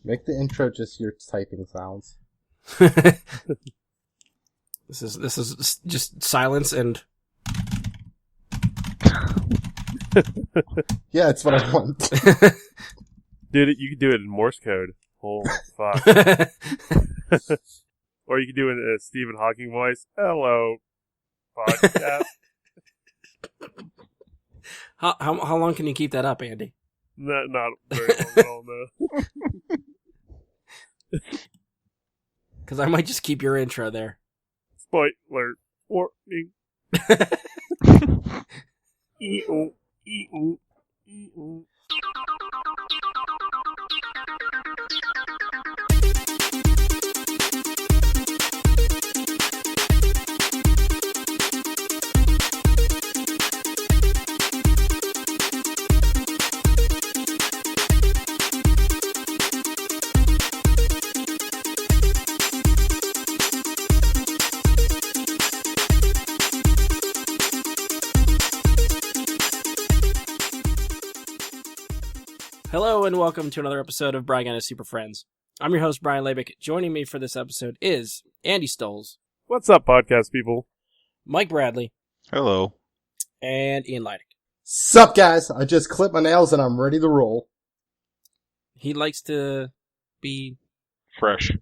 Make the intro just your typing sounds. This is just silence and... Yeah, it's what I want. Dude, you can do it in Morse code. Holy fuck. Or you can do it in a Stephen Hawking voice. Hello, podcast. How long can you keep that up, Andy? Not very long at all, no. Because I might just keep your intro there. Spoiler warning. E-oo, e-oo, e-oo. Hello and welcome to another episode of Brian and Super Friends. I'm your host, Brian Labick. Joining me for this episode is Andy Stoles. What's up, podcast people? Mike Bradley. Hello. And Ian Leidick. Sup, guys? I just clipped my nails and I'm ready to roll. He likes to be... Fresh.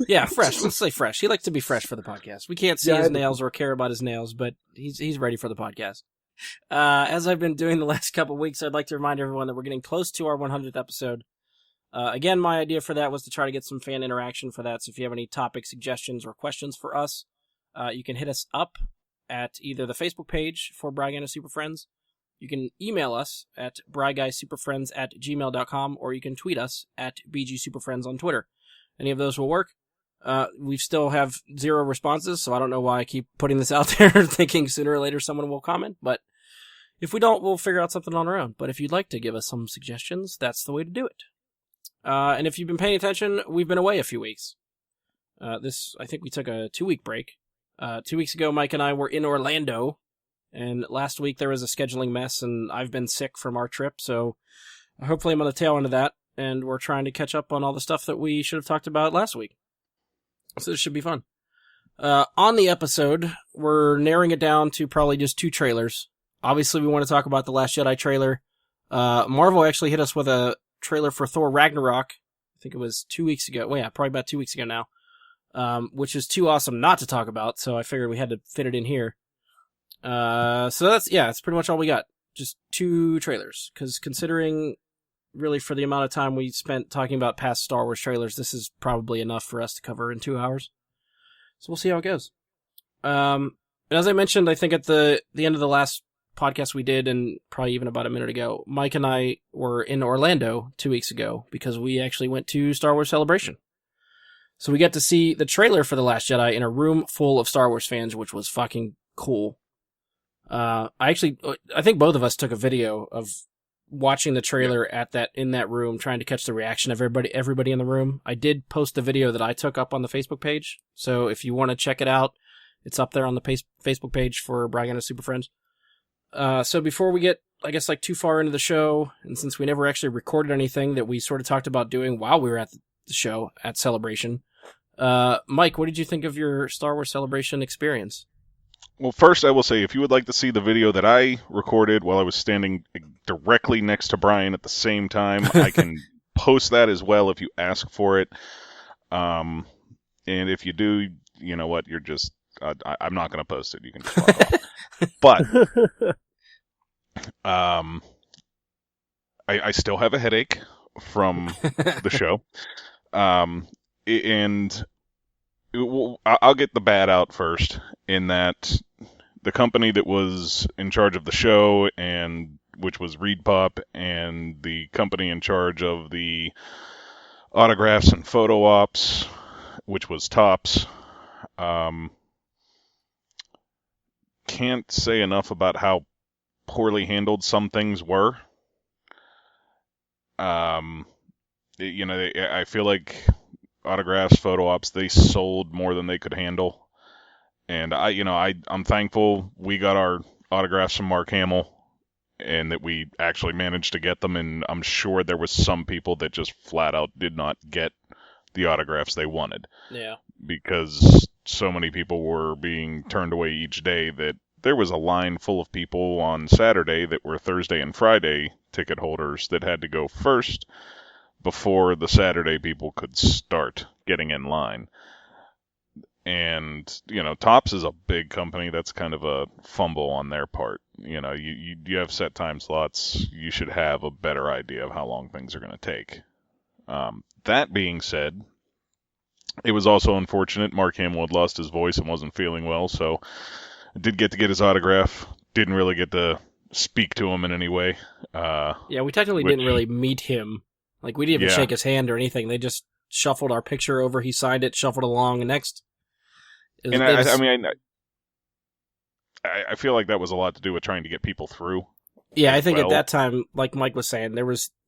Yeah, fresh. Let's say fresh. He likes to be fresh for the podcast. We can't see his nails or care about his nails, but he's ready for the podcast. As I've been doing the last couple of weeks, I'd like to remind everyone that we're getting close to our 100th episode. Again, my idea for that was to try to get some fan interaction for that, so if you have any topic suggestions or questions for us, you can hit us up at either the Facebook page for Brygana Super Friends, you can email us at bryguysuperfriends@gmail.com, or you can tweet us at bgsuperfriends on Twitter. Any of those will work. We still have 0 responses, so I don't know why I keep putting this out there thinking sooner or later someone will comment, but if we don't, we'll figure out something on our own. But if you'd like to give us some suggestions, that's the way to do it. And if you've been paying attention, we've been away a few weeks. I think we took a 2-week break. 2 weeks ago, Mike and I were in Orlando, and last week there was a scheduling mess, and I've been sick from our trip, so hopefully I'm on the tail end of that, and we're trying to catch up on all the stuff that we should have talked about last week. So this should be fun. On the episode, we're narrowing it down to probably just 2 trailers. Obviously, we want to talk about the Last Jedi trailer. Marvel actually hit us with a trailer for Thor Ragnarok. I think it was 2 weeks ago. Well, yeah, probably about 2 weeks ago now. Which is too awesome not to talk about, so I figured we had to fit it in here. So that's pretty much all we got. Just 2 trailers. Because considering, really, for the amount of time we spent talking about past Star Wars trailers, this is probably enough for us to cover in 2 hours. So we'll see how it goes. And as I mentioned, I think at the end of the last podcast we did, and probably even about a minute ago, Mike and I were in Orlando 2 weeks ago because we actually went to Star Wars Celebration. So we got to see the trailer for The Last Jedi in a room full of Star Wars fans, which was fucking cool. I think both of us took a video of watching the trailer in that room, trying to catch the reaction of everybody in the room. I did post the video that I took up on the Facebook page, so if you want to check it out, it's up there on the Facebook page for Brygana Super Friends. So before we get, I guess, too far into the show, and since we never actually recorded anything that we sort of talked about doing while we were at the show at Celebration, Mike, what did you think of your Star Wars Celebration experience? Well, first I will say, if you would like to see the video that I recorded while I was standing directly next to Brian at the same time, I can post that as well if you ask for it. And if you do, you know what, you're just... I'm not going to post it. You can just fuck off. But I still have a headache from the show. And I'll get the bad out first, in that the company that was in charge of the show, and which was ReedPop, and the company in charge of the autographs and photo ops, which was Topps, can't say enough about how poorly handled some things were. I feel like autographs, photo ops, they sold more than they could handle. And I'm thankful we got our autographs from Mark Hamill, and that we actually managed to get them. And I'm sure there was some people that just flat out did not get the autographs they wanted. Yeah. Because so many people were being turned away each day that there was a line full of people on Saturday that were Thursday and Friday ticket holders that had to go first before the Saturday people could start getting in line. And, Topps is a big company. That's kind of a fumble on their part. You have set time slots. You should have a better idea of how long things are going to take. That being said, it was also unfortunate. Mark Hamill had lost his voice and wasn't feeling well, so I did get to get his autograph. Didn't really get to speak to him in any way. Yeah, we technically didn't really meet him. Like, we didn't even shake his hand or anything. They just shuffled our picture over. He signed it, shuffled along, and next. I feel like that was a lot to do with trying to get people through. Yeah, I think at that time, like Mike was saying,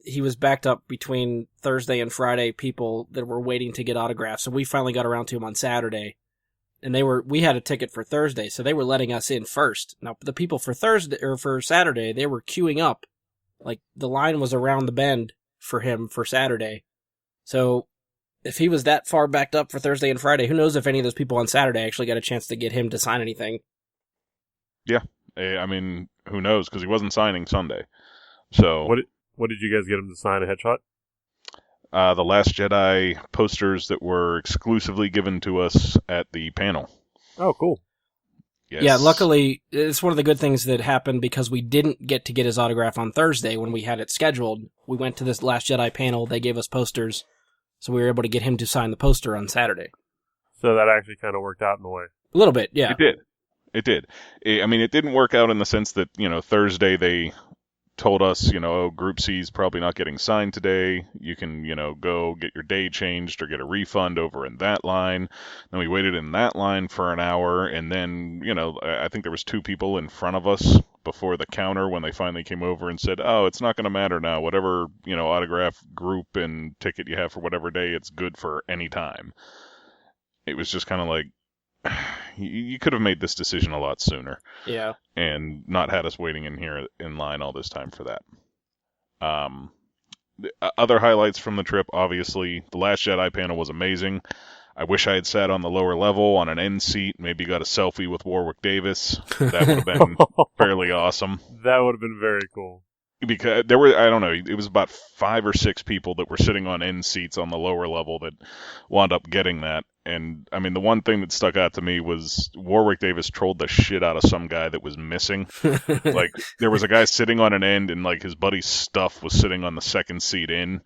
he was backed up between Thursday and Friday people that were waiting to get autographs. So we finally got around to him on Saturday, and we had a ticket for Thursday, so they were letting us in first. Now the people for Saturday, they were queuing up, like the line was around the bend for him for Saturday. So if he was that far backed up for Thursday and Friday, who knows if any of those people on Saturday actually got a chance to get him to sign anything? Yeah, I mean, who knows? Because he wasn't signing Sunday. So what did you guys get him to sign? A headshot? The Last Jedi posters that were exclusively given to us at the panel. Oh, cool. Yes. Yeah, luckily, it's one of the good things that happened because we didn't get to get his autograph on Thursday when we had it scheduled. We went to this Last Jedi panel, they gave us posters, so we were able to get him to sign the poster on Saturday. So that actually kind of worked out in a way. A little bit, yeah. It did. I mean, it didn't work out in the sense that, Thursday they told us, Group C is probably not getting signed today. You can, go get your day changed or get a refund over in that line. Then we waited in that line for an hour, and then, I think there was 2 people in front of us before the counter when they finally came over and said, oh, it's not going to matter now. Whatever, autograph group and ticket you have for whatever day, it's good for any time. It was just kind of like, you could have made this decision a lot sooner. Yeah. And not had us waiting in here in line all this time for that. Other highlights from the trip, obviously, the Last Jedi panel was amazing. I wish I had sat on the lower level on an end seat, maybe got a selfie with Warwick Davis. That would have been fairly awesome. That would have been very cool. Because there were, I don't know, it was about 5 or 6 people that were sitting on end seats on the lower level that wound up getting that. And, I mean, the one thing that stuck out to me was Warwick Davis trolled the shit out of some guy that was missing. Like, there was a guy sitting on an end, and, like, his buddy's stuff was sitting on the second seat in.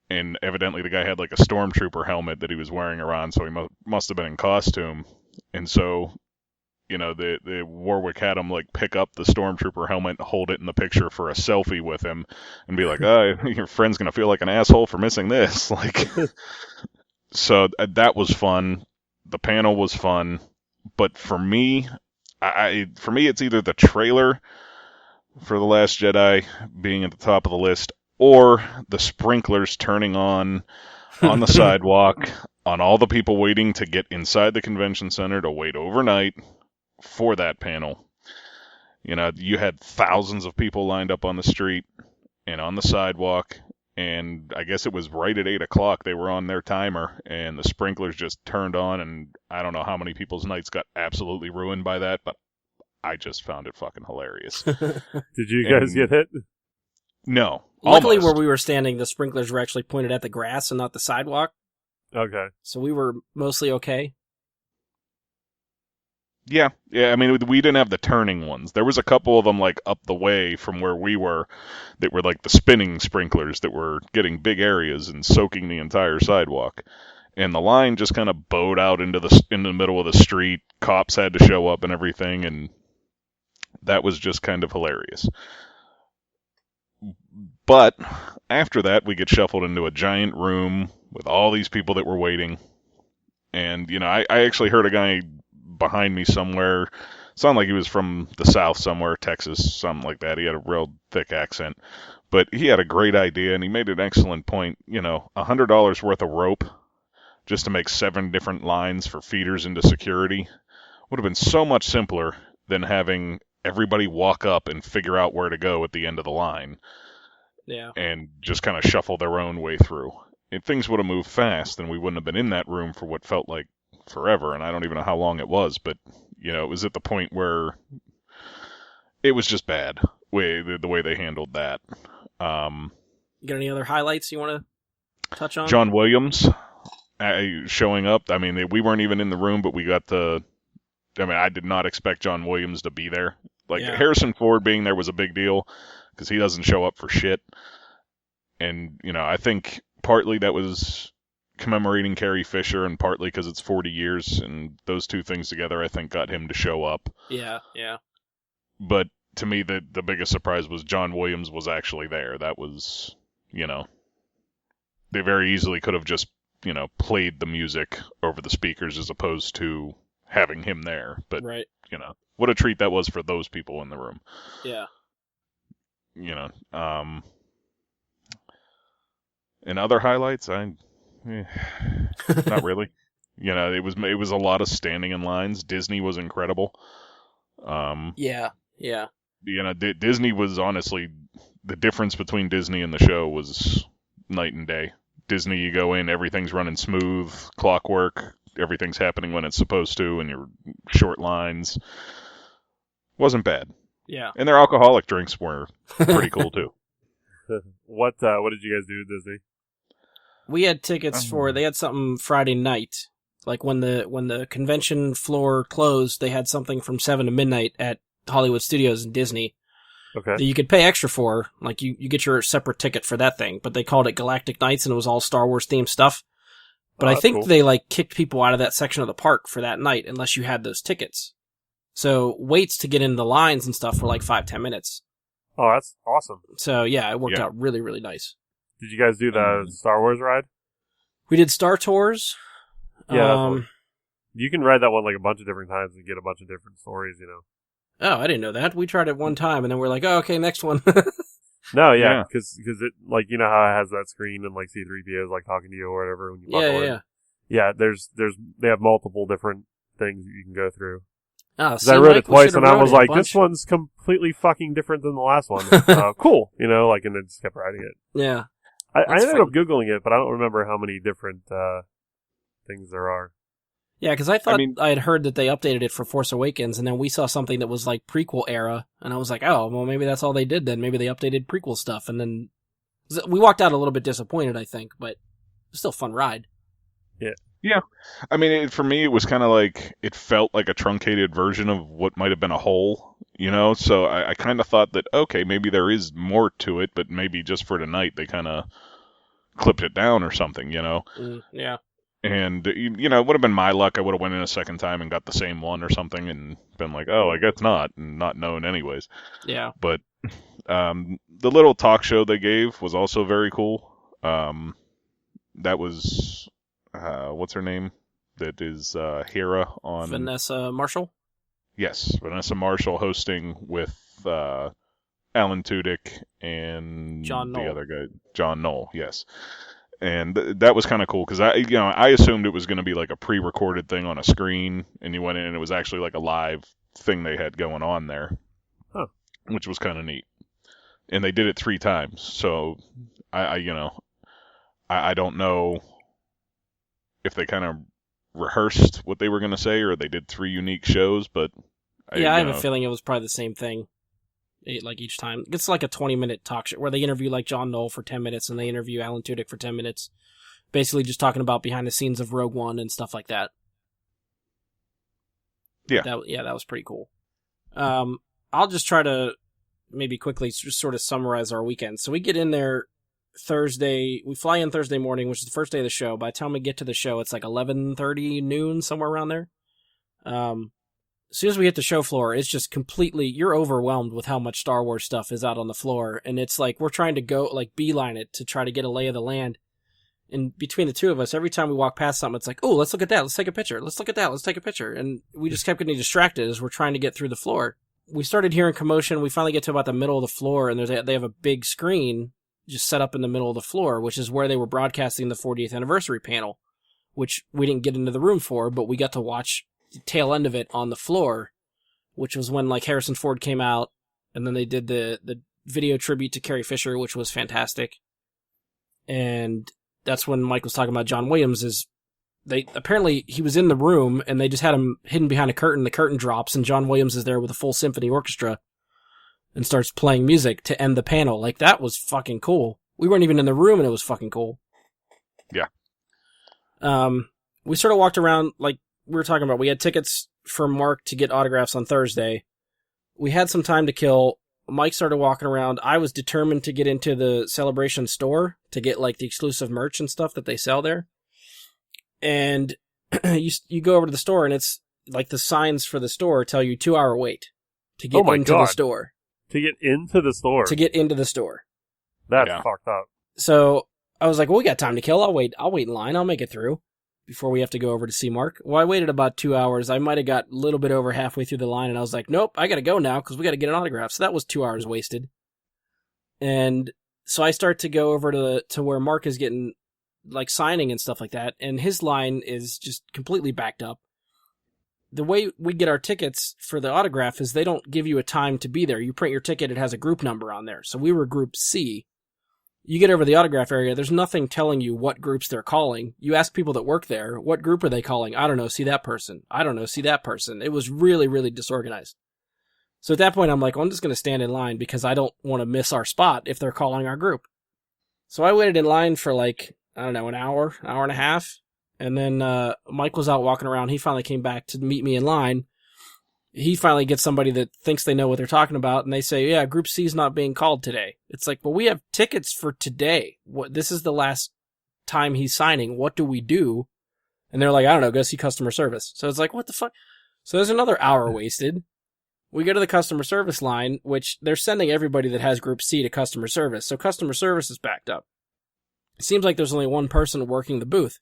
And evidently the guy had, like, a stormtrooper helmet that he was wearing around, so he must have been in costume. And so, the Warwick had him, like, pick up the stormtrooper helmet, hold it in the picture for a selfie with him, and be like, your friend's gonna feel like an asshole for missing this. Like, so that was fun. The panel was fun. But for me, it's either the trailer for The Last Jedi being at the top of the list, or the sprinklers turning on the sidewalk, on all the people waiting to get inside the convention center to wait overnight for that panel. You had thousands of people lined up on the street and on the sidewalk, and I guess it was right at 8 o'clock they were on their timer, and the sprinklers just turned on, and I don't know how many people's nights got absolutely ruined by that, but I just found it fucking hilarious. Did you guys get hit? No. Luckily, almost. where we were standing, the sprinklers were actually pointed at the grass and not the sidewalk. Okay. So we were mostly okay. Yeah, I mean, we didn't have the turning ones. There was a couple of them, like, up the way from where we were that were, like, the spinning sprinklers that were getting big areas and soaking the entire sidewalk. And the line just kind of bowed out into the middle of the street. Cops had to show up and everything, and that was just kind of hilarious. But after that, we get shuffled into a giant room with all these people that were waiting. And, I actually heard a guy behind me somewhere, sounded like he was from the South somewhere, Texas, something like that. He had a real thick accent. But he had a great idea, and he made an excellent point. $100 worth of rope just to make 7 different lines for feeders into security would have been so much simpler than having everybody walk up and figure out where to go at the end of the line Yeah. and just kind of shuffle their own way through. If things would have moved fast, then we wouldn't have been in that room for what felt like forever, and I don't even know how long it was, but, it was at the point where it was just bad, the way they handled that. You got any other highlights you want to touch on? John Williams showing up. I mean, we weren't even in the room, but we got I did not expect John Williams to be there. Harrison Ford being there was a big deal because he doesn't show up for shit. And, I think partly that was commemorating Carrie Fisher and partly because it's 40 years, and those two things together I think got him to show up. Yeah. But to me, the biggest surprise was John Williams was actually there. That was, they very easily could have just, played the music over the speakers as opposed to having him there. But, right. What a treat that was for those people in the room. Yeah. And other highlights, not really. It was a lot of standing in lines. Disney was incredible. Yeah. Disney was honestly, the difference between Disney and the show was night and day. Disney, you go in, everything's running smooth, clockwork, everything's happening when it's supposed to, and your short lines. Wasn't bad. Yeah. And their alcoholic drinks were pretty cool too. What did you guys do at Disney? We had tickets they had something Friday night. Like when the convention floor closed, they had something from 7 to midnight at Hollywood Studios and Disney. Okay. That you could pay extra for. Like you get your separate ticket for that thing, but they called it Galactic Nights and it was all Star Wars themed stuff. But I think they kicked people out of that section of the park for that night unless you had those tickets. So waits to get into the lines and stuff were like 5-10 minutes. Oh, that's awesome. So yeah, it worked out really, really nice. Did you guys do the Star Wars ride? We did Star Tours. Yeah, you can ride that one like a bunch of different times and get a bunch of different stories, Oh, I didn't know that. We tried it one time and then we're like, oh, okay, next one. No, yeah, because it how it has that screen and C-3PO is talking to you or whatever when you walk over. Yeah. They have multiple different things that you can go through. Oh, I rode it twice and I was like, this one's completely fucking different than the last one. Cool, and then just kept riding it. Yeah. I ended up Googling it, but I don't remember how many different things there are. Yeah, because I thought I had heard that they updated it for Force Awakens, and then we saw something that was prequel era, and I was like, oh, well, maybe that's all they did then. Maybe they updated prequel stuff, and then we walked out a little bit disappointed, I think, but it was still a fun ride. Yeah. Yeah. I mean, for me, it was kind of it felt like a truncated version of what might have been a whole, So I kind of thought that, okay, maybe there is more to it, but maybe just for tonight they kind of clipped it down or something, Yeah. And, it would have been my luck. I would have went in a second time and got the same one or something and been like, oh, I guess not, and not known anyways. Yeah. But the little talk show they gave was also very cool. That was, what's her name? That is Hera on... Vanessa Marshall? Yes, Vanessa Marshall hosting with Alan Tudyk and the other guy, John Knoll, yes. And that was kind of cool because I assumed it was going to be a pre-recorded thing on a screen, and you went in and it was actually a live thing they had going on there, which was kind of neat. And they did it 3 times, so I don't know if they kind of rehearsed what they were going to say or they did 3 unique shows, but I have a feeling it was probably the same thing. Each time. It's a 20-minute talk show where they interview John Knoll for 10 minutes and they interview Alan Tudyk for 10 minutes. Basically just talking about behind the scenes of Rogue One and stuff like that. Yeah. That was pretty cool. I'll just try to maybe quickly just sort of summarize our weekend. So we get in there Thursday. We fly in Thursday morning, which is the first day of the show. By the time we get to the show, it's 11:30, noon, somewhere around there. As soon as we hit the show floor, it's just completely, you're overwhelmed with how much Star Wars stuff is out on the floor. And it's we're trying to go, beeline it to try to get a lay of the land. And between the two of us, every time we walk past something, it's oh, let's look at that. Let's take a picture. Let's look at that. Let's take a picture. And we just kept getting distracted as we're trying to get through the floor. We started hearing commotion. We finally get to about the middle of the floor, and they have a big screen just set up in the middle of the floor, which is where they were broadcasting the 40th anniversary panel, which we didn't get into the room for, but we got to watch the tail end of it on the floor. which was when like Harrison Ford came out, and then they did the video tribute to Carrie Fisher, which was fantastic. And that's when Mike was talking about John Williams. Apparently he was in the room and they just had him hidden behind a curtain. The curtain drops and John Williams is there with a full symphony orchestra and starts playing music to end the panel. Like, that was fucking cool. We weren't even in the room and it was fucking cool. Yeah. We sort of walked around, like we were talking about. We had tickets for Mark to get autographs on Thursday. We had some time to kill. Mike started walking around. I was determined to get into the Celebration store to get like the exclusive merch and stuff that they sell there. And you go over to the store and it's like the signs for the store tell you 2-hour wait to get into the store. To get into the store. To get into the store. That's fucked up. So I was like, well, we got time to kill. I'll wait in line. I'll make it through before we have to go over to see Mark. Well, I waited about 2 hours. I might have got a little bit over halfway through the line, and I was like, nope, I got to go now because we got to get an autograph. So that was 2 hours wasted. And so I start to go over to where Mark is getting like signing and stuff like that, and his line is just completely backed up. The way we get our tickets for the autograph is they don't give you a time to be there. You print your ticket, it has a group number on there. So we were group C. You get over the autograph area, there's nothing telling you what groups they're calling. You ask people that work there, what group are they calling? I don't know, see that person. I don't know, see that person. It was really, really disorganized. So at that point, I'm like, well, I'm just going to stand in line because I don't want to miss our spot if they're calling our group. So I waited in line for like, I don't know, an hour and a half. And then Mike was out walking around. He finally came back to meet me in line. He finally gets somebody that thinks they know what they're talking about, and they say, yeah, Group C is not being called today. It's like, well, we have tickets for today. This is the last time he's signing. What do we do? And they're like, I don't know, go see customer service. So it's like, what the fuck? So there's another hour wasted. We go to the customer service line, which they're sending everybody that has Group C to customer service. So customer service is backed up. It seems like there's only one person working the booth.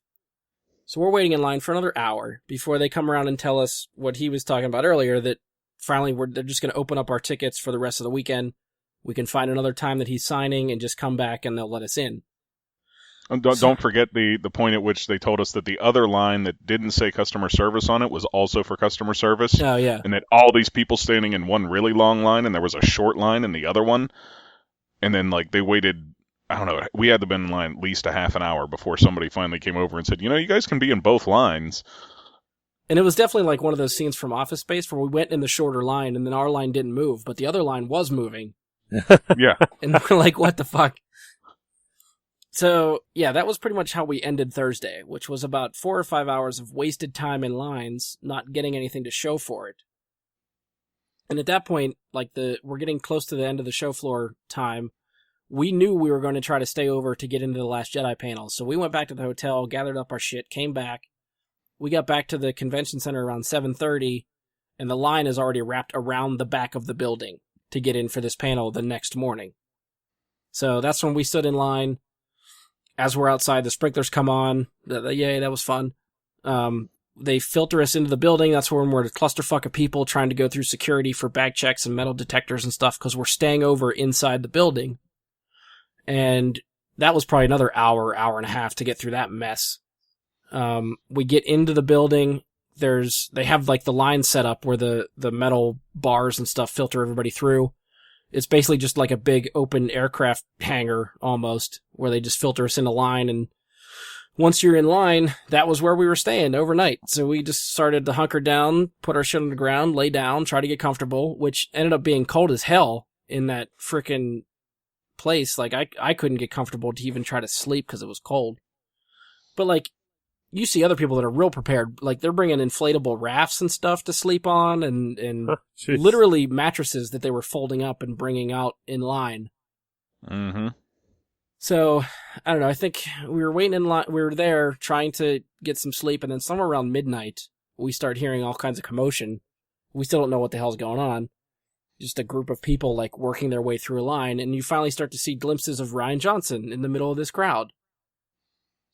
So we're waiting in line for another hour before they come around and tell us what he was talking about earlier, that finally they're just going to open up our tickets for the rest of the weekend. We can find another time that he's signing and just come back and they'll let us in. And don't forget the point at which they told us that the other line that didn't say customer service on it was also for customer service. Oh, yeah. And that all these people standing in one really long line and there was a short line in the other one. And then like they waited, I don't know, we had to be in line at least a half an hour before somebody finally came over and said, you know, you guys can be in both lines. And it was definitely like one of those scenes from Office Space where we went in the shorter line and then our line didn't move, but the other line was moving. Yeah. And we're like, what the fuck? So, yeah, that was pretty much how we ended Thursday, which was about 4 or 5 hours of wasted time in lines, not getting anything to show for it. And at that point, like we're getting close to the end of the show floor time. We knew we were going to try to stay over to get into the Last Jedi panel. So we went back to the hotel, gathered up our shit, came back. We got back to the convention center around 7:30, and the line is already wrapped around the back of the building to get in for this panel the next morning. So that's when we stood in line. As we're outside, the sprinklers come on. Yay, that was fun. They filter us into the building. That's when we're a clusterfuck of people trying to go through security for bag checks and metal detectors and stuff because we're staying over inside the building. And that was probably another hour and a half to get through that mess. We get into the building. They have like the line set up where the metal bars and stuff filter everybody through. It's basically just like a big open aircraft hangar almost, where they just filter us in a line. And once you're in line, that was where we were staying overnight. So we just started to hunker down, put our shit on the ground, lay down, try to get comfortable, which ended up being cold as hell in that frickin' place. Like I couldn't get comfortable to even try to sleep because it was cold. But like, you see other people that are real prepared. Like they're bringing inflatable rafts and stuff to sleep on and literally mattresses that they were folding up and bringing out in line. Mm-hmm. So, I don't know. I think we were waiting in line. We were there trying to get some sleep. And then somewhere around midnight, we start hearing all kinds of commotion. We still don't know what the hell's going on. Just a group of people like working their way through a line. And you finally start to see glimpses of Rian Johnson in the middle of this crowd.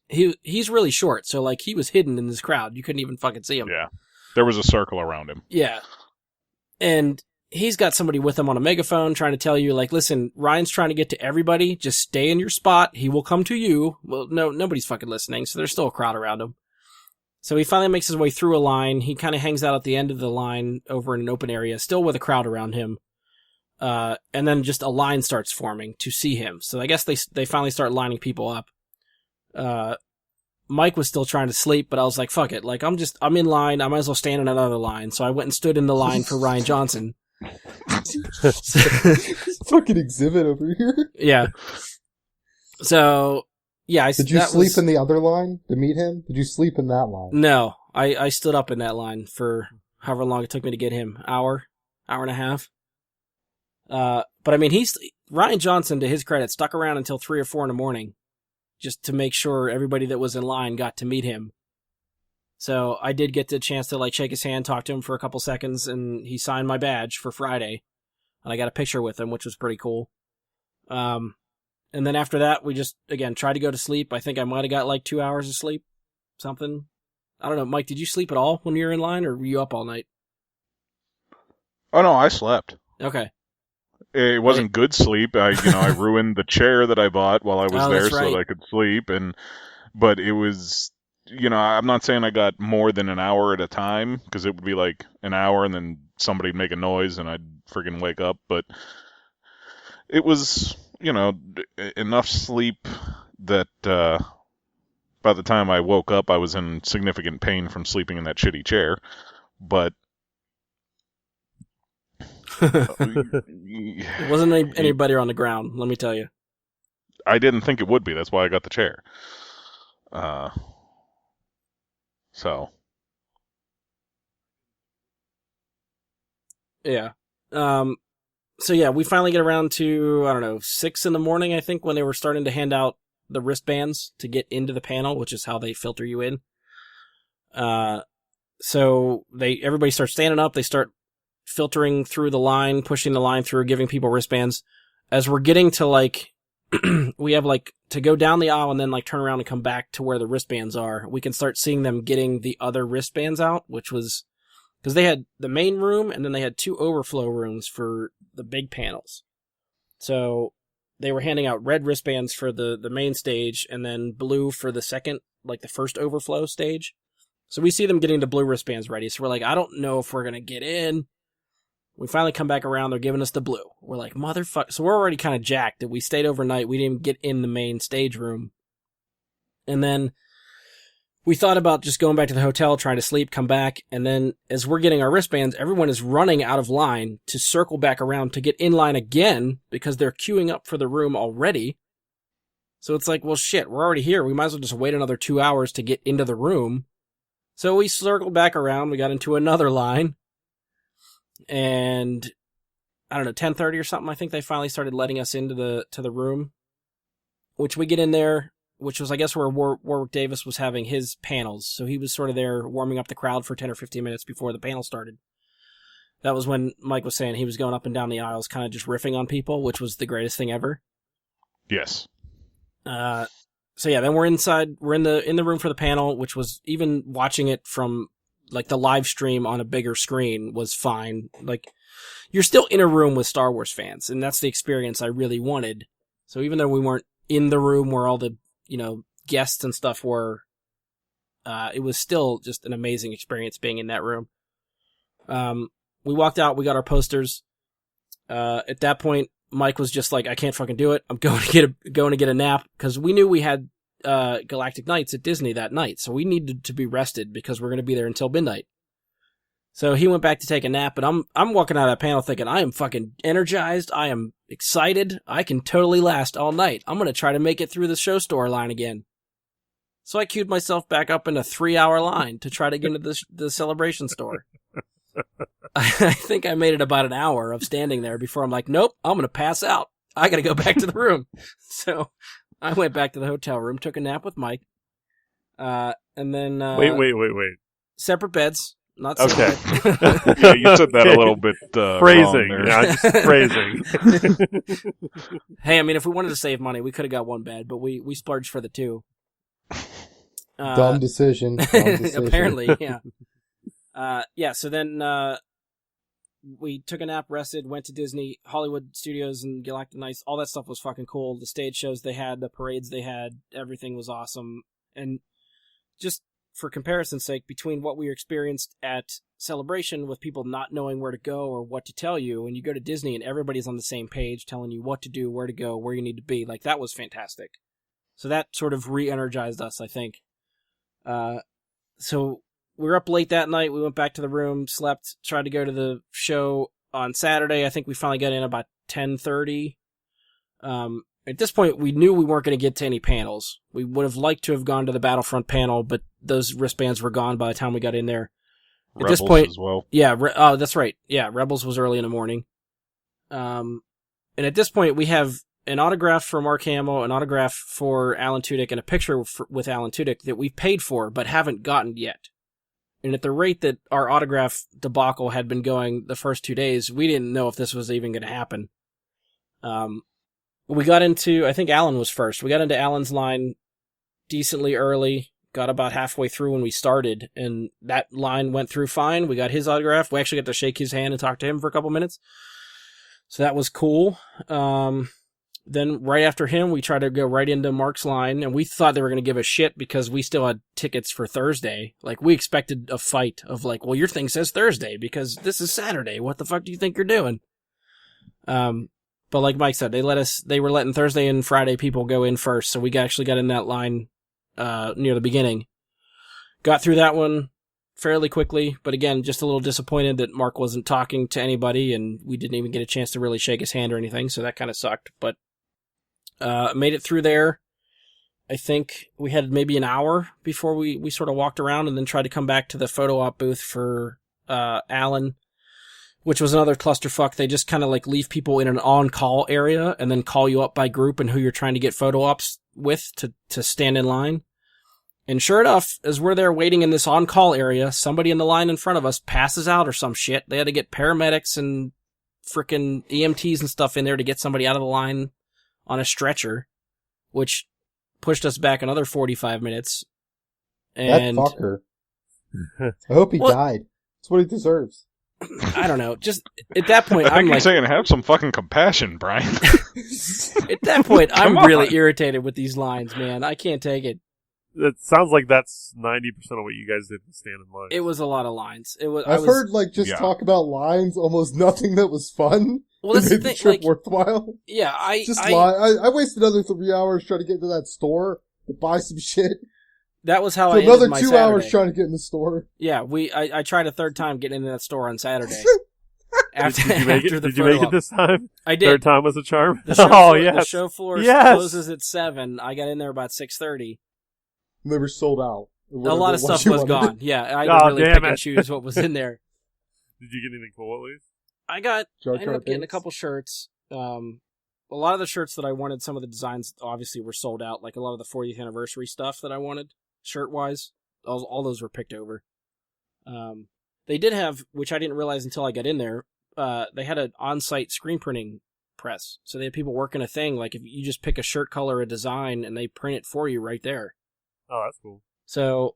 He's really short, so like he was hidden in this crowd. You couldn't even fucking see him. Yeah. There was a circle around him. Yeah. And he's got somebody with him on a megaphone trying to tell you, like, listen, Ryan's trying to get to everybody. Just stay in your spot. He will come to you. Well, no, nobody's fucking listening, so there's still a crowd around him. So he finally makes his way through a line. He kind of hangs out at the end of the line over in an open area, still with a crowd around him. And then just a line starts forming to see him. So I guess they finally start lining people up. Mike was still trying to sleep, but I was like, fuck it. Like, I'm in line. I might as well stand in another line. So I went and stood in the line for Ryan Johnson. Fucking exhibit over here. Yeah. So, yeah. Did you sleep in the other line to meet him? Did you sleep in that line? No. I stood up in that line for however long it took me to get him. Hour and a half. But I mean, Ryan Johnson, to his credit, stuck around until 3 or 4 in the morning just to make sure everybody that was in line got to meet him. So I did get the chance to like shake his hand, talk to him for a couple seconds, and he signed my badge for Friday. And I got a picture with him, which was pretty cool. And then after that, we just, again, tried to go to sleep. I think I might have got like 2 hours of sleep. Something. I don't know. Mike, did you sleep at all when you were in line, or were you up all night? Oh, no, I slept. Okay. It wasn't good sleep. I ruined the chair that I bought while I was there so that I could sleep. But it was, I'm not saying I got more than an hour at a time, because it would be like an hour and then somebody'd make a noise and I'd friggin' wake up. But it was, enough sleep that by the time I woke up, I was in significant pain from sleeping in that shitty chair. But it wasn't any better on the ground, let me tell you. I didn't think it would be. That's why I got the chair. So. Yeah. So yeah, we finally get around to, 6 in the morning, I think, when they were starting to hand out the wristbands to get into the panel, which is how they filter you in. So everybody starts standing up. They start filtering through the line, pushing the line through, giving people wristbands. As we're getting to we have to go down the aisle and then turn around and come back to where the wristbands are. We can start seeing them getting the other wristbands out, which was because they had the main room and then they had 2 overflow rooms for the big panels. So they were handing out red wristbands for the main stage and then blue for the second, the first overflow stage. So we see them getting the blue wristbands ready. So we're like, I don't know if we're going to get in. We finally come back around. They're giving us the blue. We're like, motherfucker. So we're already kind of jacked that we stayed overnight. We didn't even get in the main stage room. And then we thought about just going back to the hotel, trying to sleep, come back. And then as we're getting our wristbands, everyone is running out of line to circle back around to get in line again because they're queuing up for the room already. So it's like, well, shit, we're already here. We might as well just wait another 2 hours to get into the room. So we circled back around. We got into another line. And I don't know, 10:30 or something. I think they finally started letting us into the room, which we get in there, which was, I guess, where Warwick Davis was having his panels. So he was sort of there warming up the crowd for 10 or 15 minutes before the panel started. That was when Mike was saying he was going up and down the aisles, kind of just riffing on people, which was the greatest thing ever. Yes. So yeah, then we're inside. We're in the room for the panel, which was, even watching it from the live stream on a bigger screen was fine. You're still in a room with Star Wars fans, and that's the experience I really wanted. So even though we weren't in the room where all the, guests and stuff were, it was still just an amazing experience being in that room. We walked out, we got our posters. At that point, Mike was just like, I can't fucking do it. I'm going to get a nap, because we knew we had Galactic Nights at Disney that night, so we needed to be rested because we're going to be there until midnight. So he went back to take a nap, but I'm walking out of that panel thinking, I am fucking energized, I am excited, I can totally last all night. I'm going to try to make it through the show store line again. So I queued myself back up in a 3-hour line to try to get into the Celebration store. I think I made it about an hour of standing there before I'm like, nope, I'm going to pass out. I got to go back to the room. So I went back to the hotel room, took a nap with Mike, and then... Wait. Separate beds, not separate. Okay. Yeah, you said that a little bit phrasing. wrong there. Yeah, just phrasing. Hey, I mean, if we wanted to save money, we could have got one bed, but we splurged for the 2. Dumb decision. Apparently, yeah. So then we took a nap, rested, went to Disney, Hollywood Studios and Galactic Nights. All that stuff was fucking cool. The stage shows they had, the parades they had, everything was awesome. And just for comparison's sake, between what we experienced at Celebration with people not knowing where to go or what to tell you, and you go to Disney and everybody's on the same page telling you what to do, where to go, where you need to be, like, that was fantastic. So that sort of re-energized us, I think. So we were up late that night. We went back to the room, slept, tried to go to the show on Saturday. I think we finally got in about 10:30. At this point, we knew we weren't going to get to any panels. We would have liked to have gone to the Battlefront panel, but those wristbands were gone by the time we got in there. At Rebels this point, as well. Yeah, oh, that's right. Yeah, Rebels was early in the morning. And at this point, we have an autograph for Mark Hamill, an autograph for Alan Tudyk, and a picture with Alan Tudyk that we paid for but haven't gotten yet. And at the rate that our autograph debacle had been going the first 2 days, we didn't know if this was even going to happen. We got into, I think Alan was first. We got into Alan's line decently early, got about halfway through when we started, and that line went through fine. We got his autograph. We actually got to shake his hand and talk to him for a couple minutes. So that was cool. Then right after him, we tried to go right into Mark's line, and we thought they were going to give a shit because we still had tickets for Thursday. Like, we expected a fight of like, well, your thing says Thursday because this is Saturday. What the fuck do you think you're doing? But like Mike said, they were letting Thursday and Friday people go in first, so we actually got in that line near the beginning. Got through that one fairly quickly, but again, just a little disappointed that Mark wasn't talking to anybody, and we didn't even get a chance to really shake his hand or anything, so that kind of sucked. But made it through there. I think we had maybe an hour before we sort of walked around and then tried to come back to the photo op booth for Alan, which was another clusterfuck. They just kind of like leave people in an on-call area and then call you up by group and who you're trying to get photo ops with to stand in line. And sure enough, as we're there waiting in this on-call area, somebody in the line in front of us passes out or some shit. They had to get paramedics and frickin' EMTs and stuff in there to get somebody out of the line on a stretcher, which pushed us back another 45 minutes. And that fucker. I hope he died. That's what he deserves. I don't know. Just at that point, I think I'm you're like, saying have some fucking compassion, Brian. at that point, I'm really irritated with these lines, man. I can't take it. It sounds like that's 90% of what you guys did to stand in line. It was a lot of lines. I've heard talk about lines, almost nothing that was fun. Well, that's the thing. Trip worthwhile. Yeah, I wasted another 3 hours trying to get to that store to buy some shit. That was how so I ended another my 2 Saturday. hours trying to get in the store. Yeah, I tried a third time getting into that store on Saturday. Did you make it this time? I did. Third time was a charm? The show floor closes at 7. I got in there about 6:30. They were sold out. A lot of stuff was gone. Yeah, I had to really pick and choose what was in there. Did you get anything cool at least? I ended up getting a couple shirts. A lot of the shirts that I wanted, some of the designs obviously were sold out. Like a lot of the 40th anniversary stuff that I wanted, shirt-wise, all those were picked over. They did have, which I didn't realize until I got in there, they had an on-site screen printing press. So they had people working a thing, like if you just pick a shirt color, a design, and they print it for you right there. Oh, that's cool. So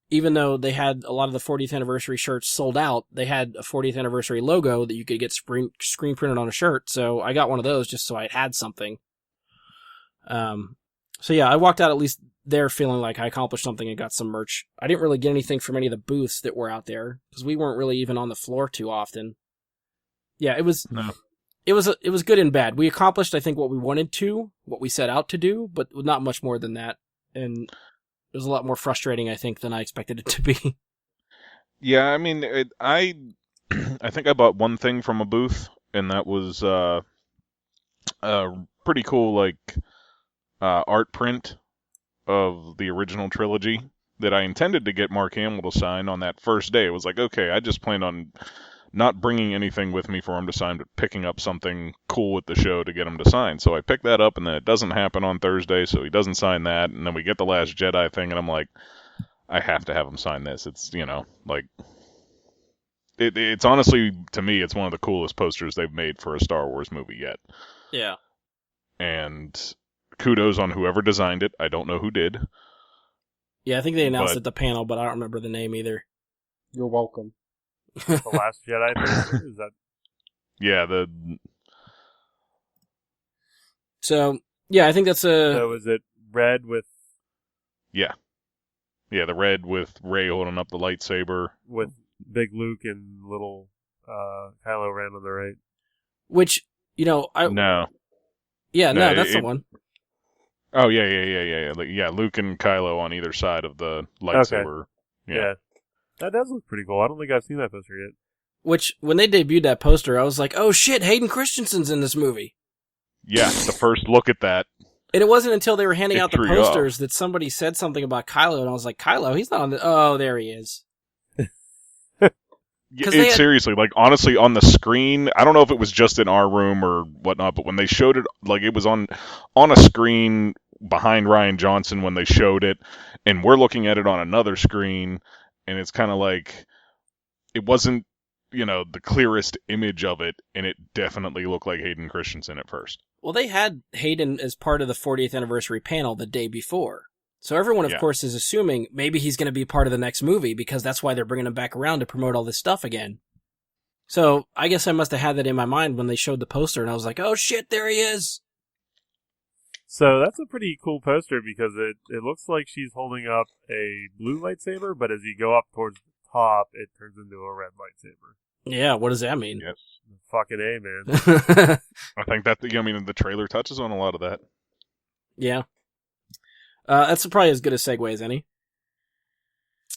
even though they had a lot of the 40th anniversary shirts sold out, they had a 40th anniversary logo that you could get screen printed on a shirt. So I got one of those just so I had something. So yeah, I walked out at least there feeling like I accomplished something and got some merch. I didn't really get anything from any of the booths that were out there because we weren't really even on the floor too often. Yeah, it was good and bad. We accomplished, I think, what we wanted to, what we set out to do, but not much more than that. And it was a lot more frustrating, I think, than I expected it to be. Yeah, I mean, I think I bought one thing from a booth, and that was pretty cool, like art print of the original trilogy that I intended to get Mark Hamill to sign on that first day. It was like, okay, I just planned on not bringing anything with me for him to sign, but picking up something cool with the show to get him to sign. So I picked that up, and then it doesn't happen on Thursday, so he doesn't sign that. And then we get the Last Jedi thing, and I'm like, I have to have him sign this. It's, like, it's honestly, to me, it's one of the coolest posters they've made for a Star Wars movie yet. Yeah. And kudos on whoever designed it. I don't know who did. Yeah, I think they announced at the panel, but I don't remember the name either. You're welcome. The Last Jedi poster? Is that? Yeah, So, yeah, I think that's So is it red with... Yeah. Yeah, the red with Rey holding up the lightsaber. With big Luke and little Kylo Ren on the right. Which, No. Yeah, no, that's the one. Oh, yeah. Luke and Kylo on either side of the lightsaber. Okay. Yeah. That does look pretty cool. I don't think I've seen that poster yet. Which, when they debuted that poster, I was like, oh shit, Hayden Christensen's in this movie. Yeah, the first look at that. And it wasn't until they were handing out the posters that somebody said something about Kylo, and I was like, Kylo, he's not on the... Oh, there he is. Seriously, like, honestly, on the screen, I don't know if it was just in our room or whatnot, but when they showed it, like, it was on a screen behind Rian Johnson when they showed it, and we're looking at it on another screen, and it's kind of like, it wasn't, the clearest image of it, and it definitely looked like Hayden Christensen at first. Well, they had Hayden as part of the 40th anniversary panel the day before. So everyone, of course, is assuming maybe he's going to be part of the next movie because that's why they're bringing him back around to promote all this stuff again. So I guess I must have had that in my mind when they showed the poster, and I was like, oh shit, there he is! So that's a pretty cool poster because it looks like she's holding up a blue lightsaber, but as you go up towards the top, it turns into a red lightsaber. Yeah, what does that mean? Yes. Fucking A, man. I think that, the trailer touches on a lot of that. Yeah. That's probably as good a segue as any.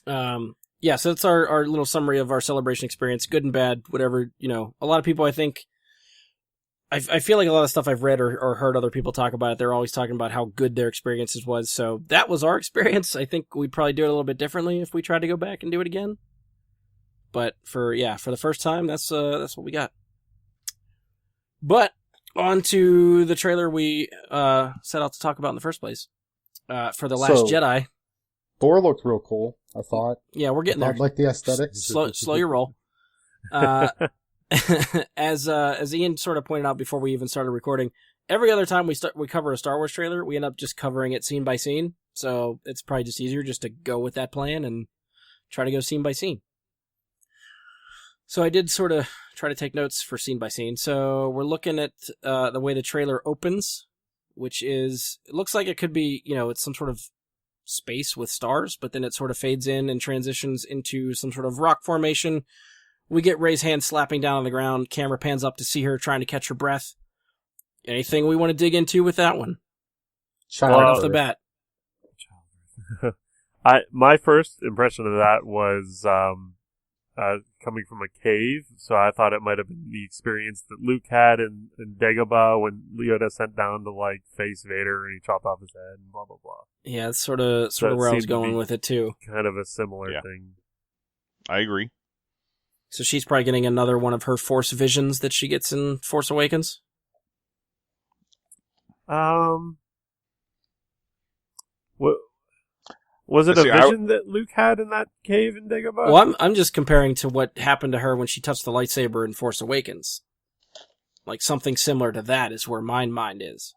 Yeah, so that's our little summary of our celebration experience, good and bad, whatever, A lot of people, I think, I feel like a lot of stuff I've read or heard other people talk about it, they're always talking about how good their experiences was, so that was our experience. I think we'd probably do it a little bit differently if we tried to go back and do it again. But for the first time, that's what we got. But on to the trailer we set out to talk about in the first place. For The Last Jedi. Thor looked real cool, I thought. Yeah, we're getting there. I like the aesthetics. Slow your roll. As Ian sort of pointed out before we even started recording, every other time we cover a Star Wars trailer, we end up just covering it scene by scene. So it's probably just easier just to go with that plan and try to go scene by scene. So I did sort of try to take notes for scene by scene. So we're looking at the way the trailer opens, which is, it looks like it could be, it's some sort of space with stars, but then it sort of fades in and transitions into some sort of rock formation. We get Rey's hand slapping down on the ground. Camera pans up to see her trying to catch her breath. Anything we want to dig into with that one? Right off the bat. My first impression of that was coming from a cave, so I thought it might have been the experience that Luke had in Dagobah when Yoda sent down to face Vader and he chopped off his head and blah blah blah. Yeah, it's sort of where I was going with it too. Kind of a similar thing. I agree. So she's probably getting another one of her Force visions that she gets in Force Awakens. What? Was it a vision that Luke had in that cave in Dagobah? Well, I'm just comparing to what happened to her when she touched the lightsaber in Force Awakens. Like something similar to that is where my mind is.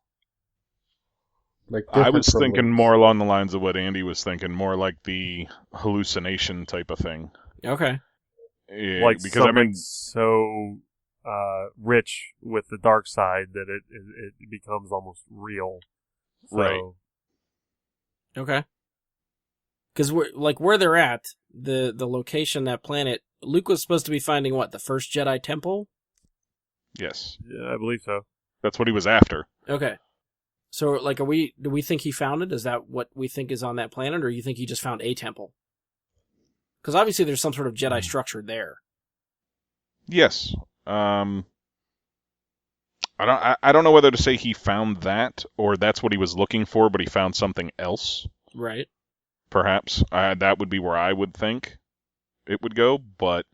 I was thinking more along the lines of what Andy was thinking, more like the hallucination type of thing. Okay. Yeah, because so rich with the dark side that it becomes almost real. So. Right. Okay. Because where they're at, the location, that planet, Luke was supposed to be finding what, the first Jedi temple? Yes. Yeah, I believe so. That's what he was after. Okay. So, do we think he found it? Is that what we think is on that planet, or you think he just found a temple? Because obviously there's some sort of Jedi structure there. Yes. I don't know whether to say he found that, or that's what he was looking for, but he found something else. Right. Perhaps. That would be where I would think it would go, but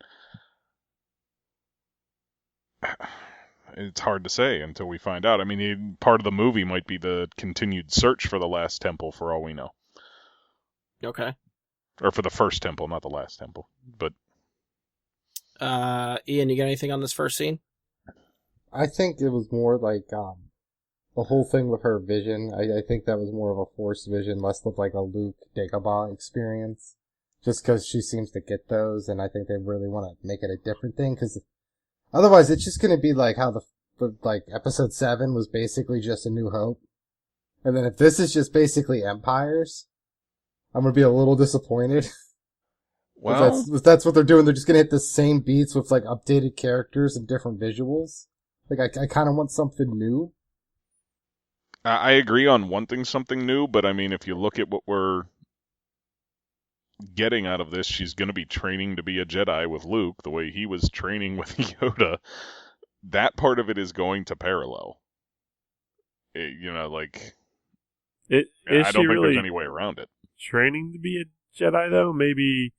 it's hard to say until we find out. I mean, part of the movie might be the continued search for the last temple, for all we know. Okay. Or for the first temple, not the last temple. But Ian, you got anything on this first scene? I think it was more like the whole thing with her vision. I think that was more of a Force vision, less of like a Luke Dagobah experience. Just because she seems to get those, and I think they really want to make it a different thing. Because otherwise, it's just going to be like how the Episode 7 was basically just A New Hope, and then if this is just basically Empires. I'm gonna be a little disappointed. Well, if that's what they're doing, they're just gonna hit the same beats with like updated characters and different visuals. Like I kind of want something new. I agree on wanting something new, but I mean, if you look at what we're getting out of this, she's going to be training to be a Jedi with Luke, the way he was training with Yoda. That part of it is going to parallel. Like, I don't think there's any way around it. Training to be a Jedi, though? Maybe.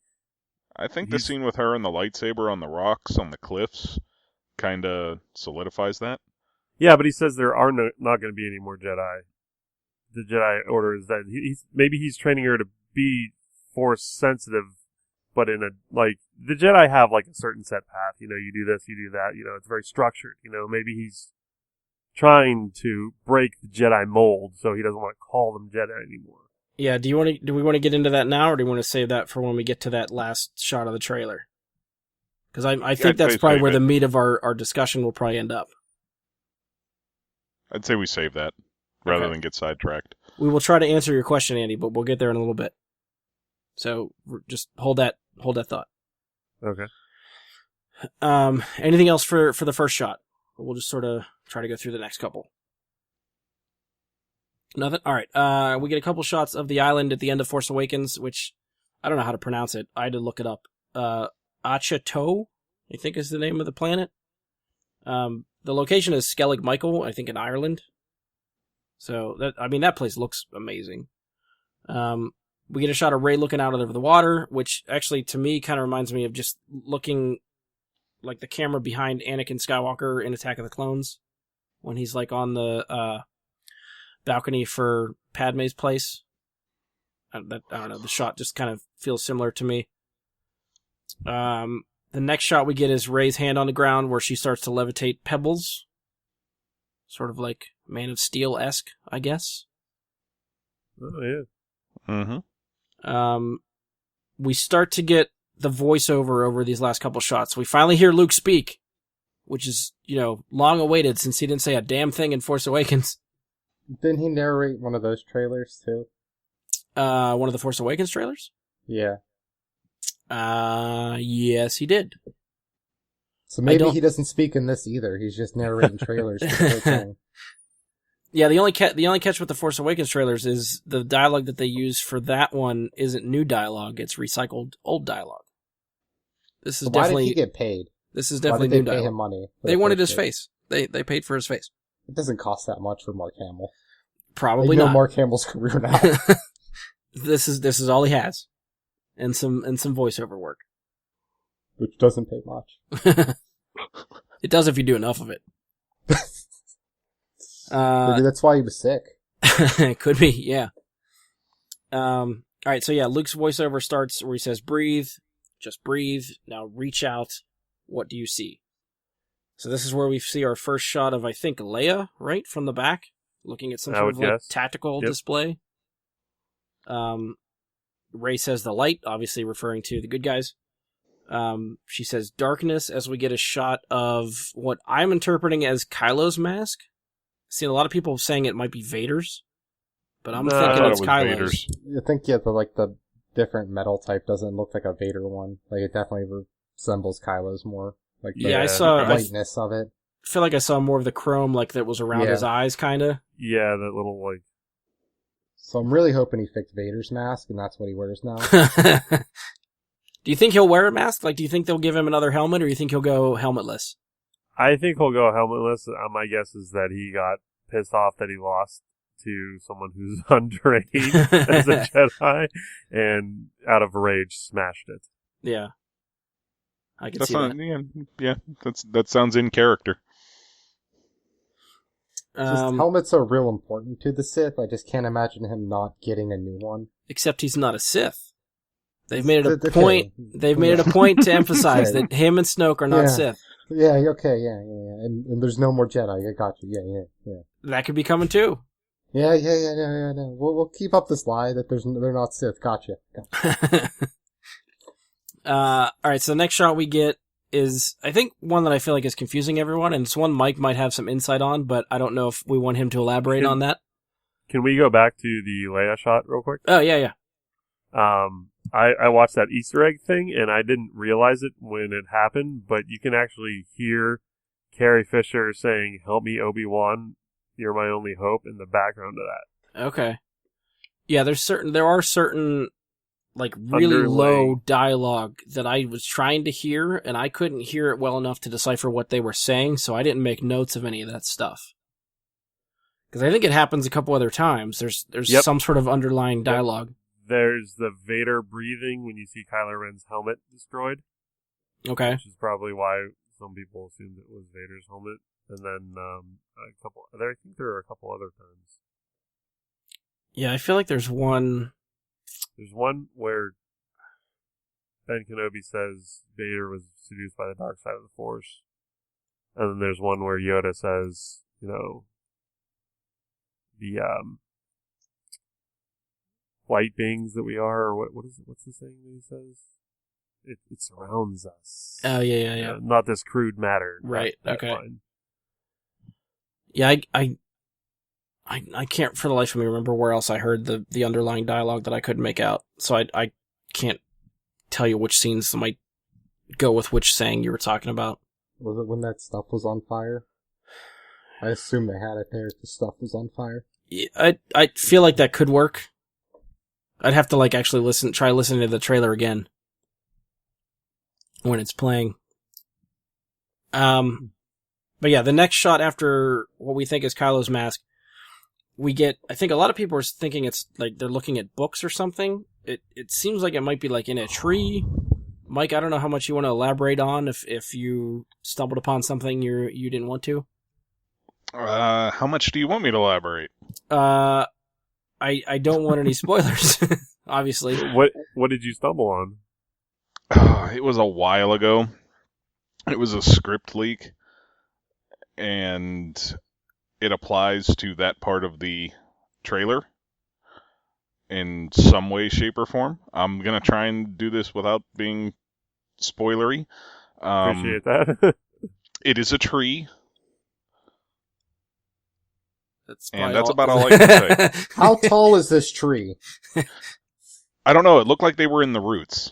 I think the scene with her and the lightsaber on the rocks on the cliffs kind of solidifies that. Yeah, but he says there are not going to be any more Jedi. The Jedi Order is that maybe he's training her to be Force sensitive, but in the Jedi have like a certain set path. You do this, you do that. It's very structured. Maybe he's trying to break the Jedi mold, so he doesn't want to call them Jedi anymore. Yeah. Do we want to get into that now, or do we want to save that for when we get to that last shot of the trailer? Because I think that's probably where the meat of our discussion will probably end up. I'd say we save that rather than get sidetracked. We will try to answer your question, Andy, but we'll get there in a little bit. So just hold that thought. Okay. Anything else for the first shot? We'll just sort of try to go through the next couple. Nothing? All right. We get a couple shots of the island at the end of Force Awakens, which I don't know how to pronounce it. I had to look it up. Achato, I think is the name of the planet. The location is Skellig Michael, I think in Ireland. So that place looks amazing. We get a shot of Rey looking out over the water, which actually to me kind of reminds me of just looking like the camera behind Anakin Skywalker in Attack of the Clones when he's like on the balcony for Padme's place. I don't know. The shot just kind of feels similar to me. The next shot we get is Rey's hand on the ground where she starts to levitate pebbles. Sort of like Man of Steel-esque, I guess. Oh, yeah. Mm-hmm. We start to get the voiceover over these last couple shots. We finally hear Luke speak, which is, long awaited since he didn't say a damn thing in Force Awakens. Didn't he narrate one of those trailers, too? One of the Force Awakens trailers? Yeah. Yes, he did. So maybe he doesn't speak in this either. He's just narrating trailers for the whole thing. Yeah, the only catch with the Force Awakens trailers is the dialogue that they use for that one isn't new dialogue; it's recycled old dialogue. This is Why did he get paid? This is definitely new dialogue. Why did they pay him money? They wanted his face. They paid for his face. It doesn't cost that much for Mark Hamill. Probably not. Mark Hamill's career now. This is all he has, and some voiceover work, which doesn't pay much. It does if you do enough of it. Maybe that's why he was sick. Could be, yeah. All right, so yeah, Luke's voiceover starts where he says, "Breathe, just breathe. Now reach out. What do you see?" So this is where we see our first shot of, I think, Leia, right from the back, looking at some sort of tactical display. Rey says the light, obviously referring to the good guys. She says darkness as we get a shot of what I'm interpreting as Kylo's mask. Seen a lot of people saying it might be Vader's, but I'm thinking it's Kylo's. Vader's. I think the different metal type doesn't look like a Vader one. Like it definitely resembles Kylo's more. Like I saw the lightness of it. I feel like I saw more of the chrome, like that was around his eyes, kind of. Yeah, that little like. So I'm really hoping he fixed Vader's mask, and that's what he wears now. Do you think he'll wear a mask? Like, do you think they'll give him another helmet, or do you think he'll go helmetless? I think he'll go helmetless. My guess is that he got pissed off that he lost to someone who's untrained as a Jedi, and out of rage smashed it. Yeah, I can see that. Yeah, that sounds in character. Helmets are real important to the Sith. I just can't imagine him not getting a new one. Except he's not a Sith. They've made it a point. They've made it a point to emphasize that him and Snoke are not Sith. Yeah. Okay. Yeah. And there's no more Jedi. I got you. Yeah. That could be coming too. Yeah. We'll keep up this lie that they're not Sith. Gotcha. All right. So the next shot we get is, I think, one that I feel like is confusing everyone, and it's one Mike might have some insight on, but I don't know if we want him to elaborate on that. Can we go back to the Leia shot real quick? Oh, yeah. I watched that Easter egg thing, and I didn't realize it when it happened, but you can actually hear Carrie Fisher saying, "Help me, Obi-Wan, you're my only hope," in the background of that. Okay. Yeah, there are certain like really low dialogue that I was trying to hear, and I couldn't hear it well enough to decipher what they were saying, so I didn't make notes of any of that stuff. Because I think it happens a couple other times. There's some sort of underlying dialogue. There's the Vader breathing when you see Kylo Ren's helmet destroyed. Okay. Which is probably why some people assumed it was Vader's helmet. And then I think there are a couple other times. Yeah, I feel like there's one. There's one where Ben Kenobi says Vader was seduced by the dark side of the Force. And then there's one where Yoda says, the light beings that we are, or what's the saying that he says? It surrounds us. Oh, yeah. Not this crude matter. Right, that okay. line. Yeah, I can't for the life of me remember where else I heard the underlying dialogue that I couldn't make out. So I can't tell you which scenes might go with which saying you were talking about. Was it when that stuff was on fire? I assume they had it there if the stuff was on fire. Yeah, I feel like that could work. I'd have to actually try listening to the trailer again when it's playing. But yeah, the next shot after what we think is Kylo's mask, we get, I think a lot of people are thinking it's like they're looking at books or something. It seems like it might be in a tree. Mike, I don't know how much you want to elaborate on if you stumbled upon something you didn't want to. How much do you want me to elaborate? I don't want any spoilers, obviously. What did you stumble on? It was a while ago. It was a script leak, and it applies to that part of the trailer in some way, shape, or form. I'm going to try and do this without being spoilery. Appreciate that. It is a tree. That's about all I can say. How tall is this tree? I don't know. It looked like they were in the roots.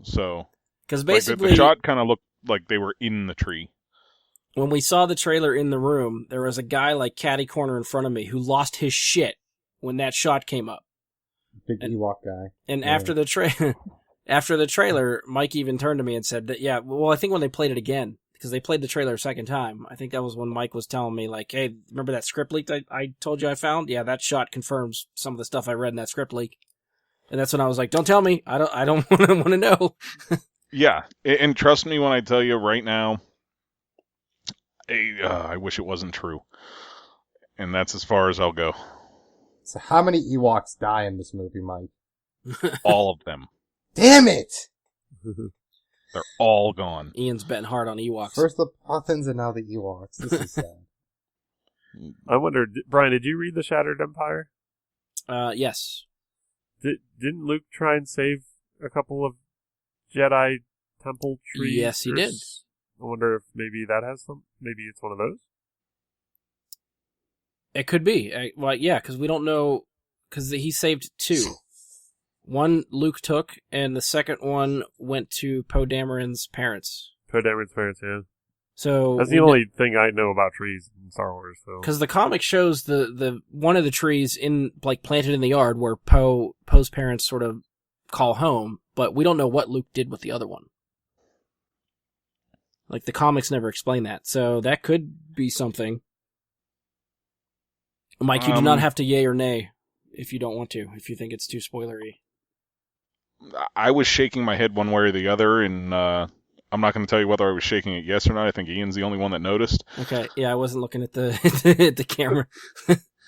So, because basically, the shot kind of looked like they were in the tree. When we saw the trailer in the room, there was a guy catty corner in front of me who lost his shit when that shot came up. Big Ewok guy. And yeah. after the trailer, Mike even turned to me and said that, yeah, well, I think when they played it again, because they played the trailer a second time, I think that was when Mike was telling me, hey, remember that script leak I told you I found? Yeah, that shot confirms some of the stuff I read in that script leak. And that's when I was like, don't tell me. I don't want to know. Yeah, and trust me when I tell you right now, I wish it wasn't true. And that's as far as I'll go. So how many Ewoks die in this movie, Mike? All of them. Damn it! They're all gone. Ian's betting hard on Ewoks. First the Puffins and now the Ewoks. This is sad. I wonder, Brian, did you read The Shattered Empire? Yes. Didn't Luke try and save a couple of Jedi temple trees? Yes, he did. I wonder if maybe that has some. Maybe it's one of those. It could be. Well, yeah, because we don't know. Because he saved two. One Luke took, and the second one went to Poe Dameron's parents. Poe Dameron's parents, yeah. So that's the only thing I know about trees in Star Wars. So because the comic shows the one of the trees planted in the yard where Poe's parents sort of call home, but we don't know what Luke did with the other one. The comics never explain that, so that could be something. Mike, you do not have to yay or nay if you don't want to, if you think it's too spoilery. I was shaking my head one way or the other, and I'm not going to tell you whether I was shaking it yes or not. I think Ian's the only one that noticed. Okay, yeah, I wasn't looking at the at the camera.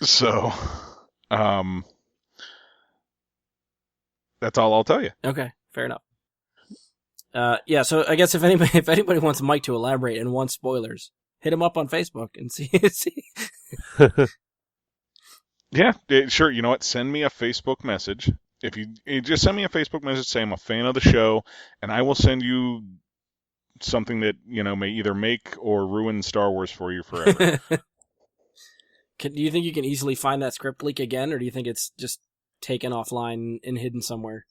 So, that's all I'll tell you. Okay, fair enough. Yeah, so I guess if anybody wants Mike to elaborate and wants spoilers, hit him up on Facebook and see. Yeah, sure. You know what? Send me a Facebook message. If you just send me a Facebook message, say I'm a fan of the show, and I will send you something that may either make or ruin Star Wars for you forever. Do you think you can easily find that script leak again, or do you think it's just taken offline and hidden somewhere?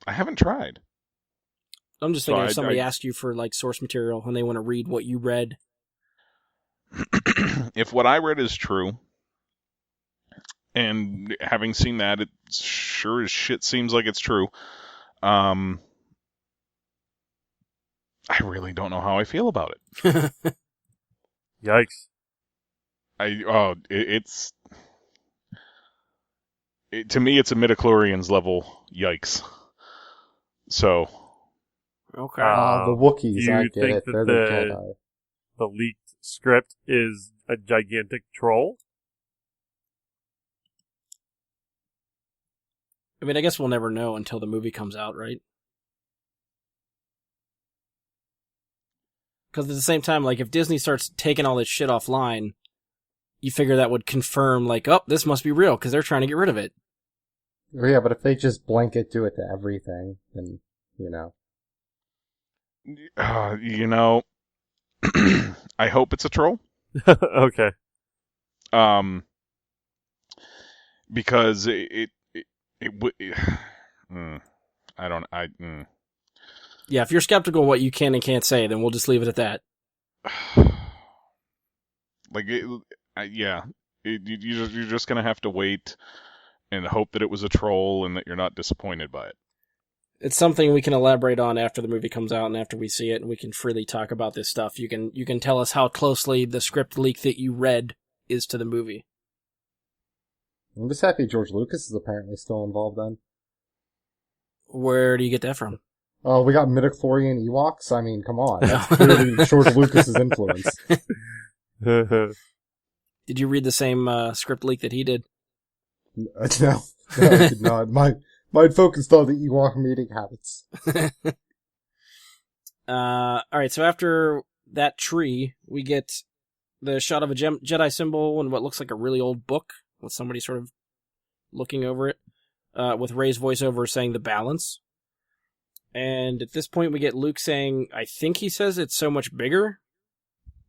I haven't tried. I'm just thinking if somebody asks you for like source material and they want to read what you read. If what I read is true, and having seen that, it sure as shit seems like it's true. I really don't know how I feel about it. Yikes. To me, it's a midichlorians level yikes. So. Okay. The Wookiees, do I you get think it. that They're the Jedi. the leaked script is a gigantic troll? I mean, I guess we'll never know until the movie comes out, right? Because at the same time, like, if Disney starts taking all this shit offline, you figure that would confirm, like, oh, this must be real, because they're trying to get rid of it. Yeah, but if they just blanket do it to everything, then, you know. I hope it's a troll. Okay. Because Yeah, if you're skeptical of what you can and can't say, then we'll just leave it at that. You're just gonna have to wait and hope that it was a troll and that you're not disappointed by it. It's something we can elaborate on after the movie comes out and after we see it, and we can freely talk about this stuff. You can tell us how closely the script leak that you read is to the movie. I'm just happy George Lucas is apparently still involved then. Where do you get that from? Oh, we got midichlorian Ewoks? I mean, come on. That's clearly George Lucas's influence. Did you read the same script leak that he did? No, I did not. Mine focused on the Ewok mating habits. Alright, so after that tree, we get the shot of a Jedi symbol and what looks like a really old book, with somebody sort of looking over it, with Rey's voiceover saying the balance. And at this point we get Luke saying, I think he says it's so much bigger,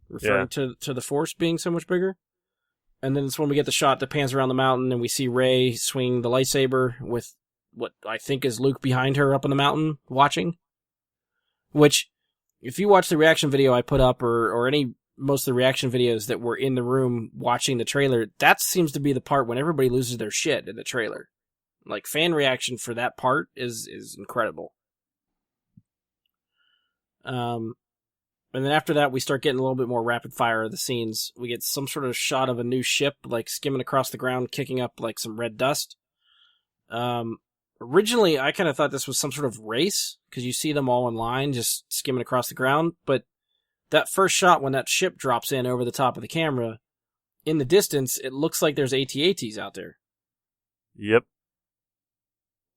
referring to the Force being so much bigger. And then it's when we get the shot that pans around the mountain and we see Rey swing the lightsaber with what I think is Luke behind her up on the mountain watching. Which, if you watch the reaction video I put up, or most of the reaction videos that were in the room watching the trailer, that seems to be the part when everybody loses their shit in the trailer. Like, fan reaction for that part is incredible. And then after that, we start getting a little bit more rapid fire of the scenes. We get some sort of shot of a new ship, like, skimming across the ground, kicking up, like, some red dust. Originally, I kind of thought this was some sort of race, because you see them all in line, just skimming across the ground, but that first shot, when that ship drops in over the top of the camera, in the distance, it looks like there's AT-ATs out there. Yep.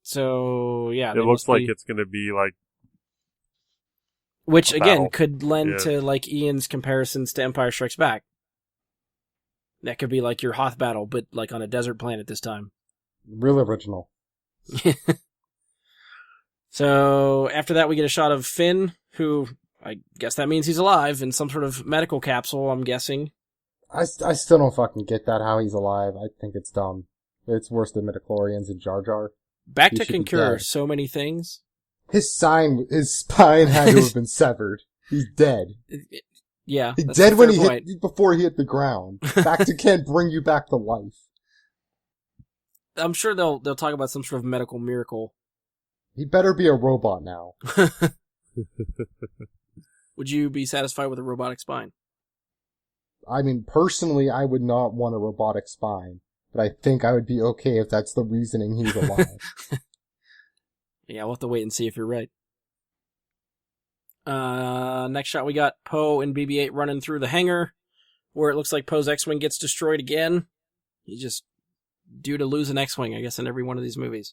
So, yeah. It looks like it's going to be, like, which, again, battle. could lend to, like, Ian's comparisons to Empire Strikes Back. That could be, like, your Hoth battle, but, like, on a desert planet this time. Real original. So, after that, we get a shot of Finn, who, I guess that means he's alive, in some sort of medical capsule, I'm guessing. I still don't fucking get that, how he's alive. I think it's dumb. It's worse than midichlorians and Jar Jar. Bacta can cure so many things. His spine had to have been severed. He's dead. Yeah. He's dead when before he hit the ground. Bacta can't bring you back to life. I'm sure they'll talk about some sort of medical miracle. He better be a robot now. Would you be satisfied with a robotic spine? I mean, personally, I would not want a robotic spine, but I think I would be okay if that's the reasoning he's alive. Yeah, we'll have to wait and see if you're right. Next shot, we got Poe and BB-8 running through the hangar, where it looks like Poe's X-Wing gets destroyed again. He's just due to lose an X-Wing, I guess, in every one of these movies.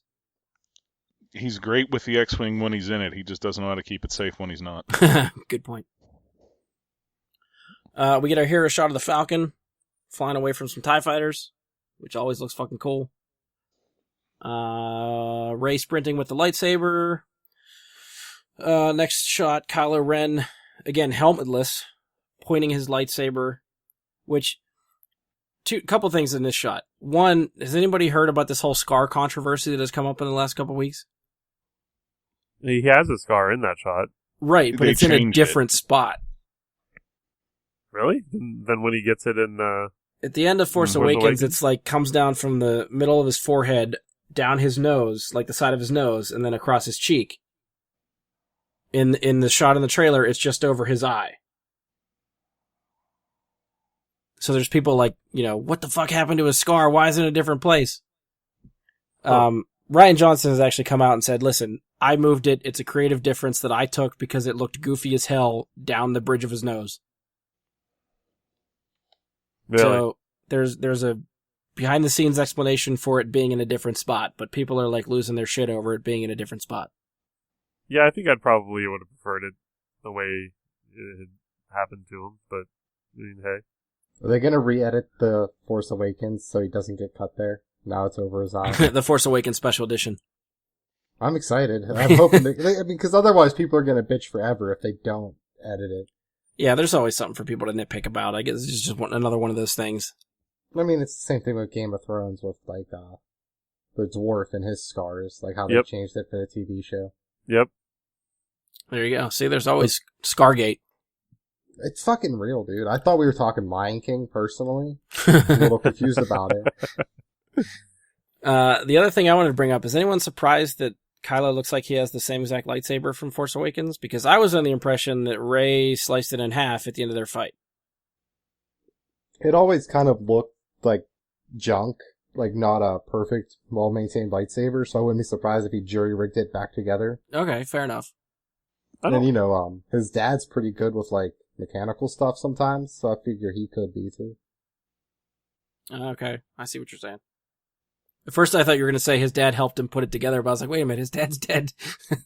He's great with the X-Wing when he's in it. He just doesn't know how to keep it safe when he's not. Good point. We get our hero shot of the Falcon, flying away from some TIE fighters, which always looks fucking cool. Rey sprinting with the lightsaber. Next shot, Kylo Ren, again helmetless, pointing his lightsaber, which, couple things in this shot. One, has anybody heard about this whole scar controversy that has come up in the last couple weeks? He has a scar in that shot. Right, but They it's in a changed different spot. Really? Than when he gets it in... At the end of Force Awakens, it's like comes down from the middle of his forehead, down his nose, like the side of his nose, and then across his cheek. In the shot in the trailer, it's just over his eye. So there's people like, what the fuck happened to his scar? Why is it in a different place? Ryan Johnson has actually come out and said, listen, I moved it. It's a creative difference that I took because it looked goofy as hell down the bridge of his nose. Really? So there's a behind the scenes explanation for it being in a different spot, but people are like losing their shit over it being in a different spot. Yeah, I think I'd probably would have preferred it the way it had happened to him, but I mean, hey. Are they going to re-edit The Force Awakens so he doesn't get cut there? Now it's over his eye. The Force Awakens Special Edition. I'm excited. I'm hoping because otherwise people are going to bitch forever if they don't edit it. Yeah, there's always something for people to nitpick about. I guess it's just another one of those things. I mean, it's the same thing with Game of Thrones with, like, the dwarf and his scars, like how they Yep. changed it for the TV show. Yep. There you go. See, there's always Scargate. It's fucking real, dude. I thought we were talking Lion King, personally. I'm a little confused about it. The other thing I wanted to bring up, is anyone surprised that Kylo looks like he has the same exact lightsaber from Force Awakens? Because I was under the impression that Rey sliced it in half at the end of their fight. It always kind of looked like junk, like not a perfect, well-maintained lightsaber, so I wouldn't be surprised if he jury-rigged it back together. Okay, fair enough. And, his dad's pretty good with, like, mechanical stuff sometimes, so I figure he could be, too. Okay, I see what you're saying. At first I thought you were going to say his dad helped him put it together, but I was like, wait a minute, his dad's dead.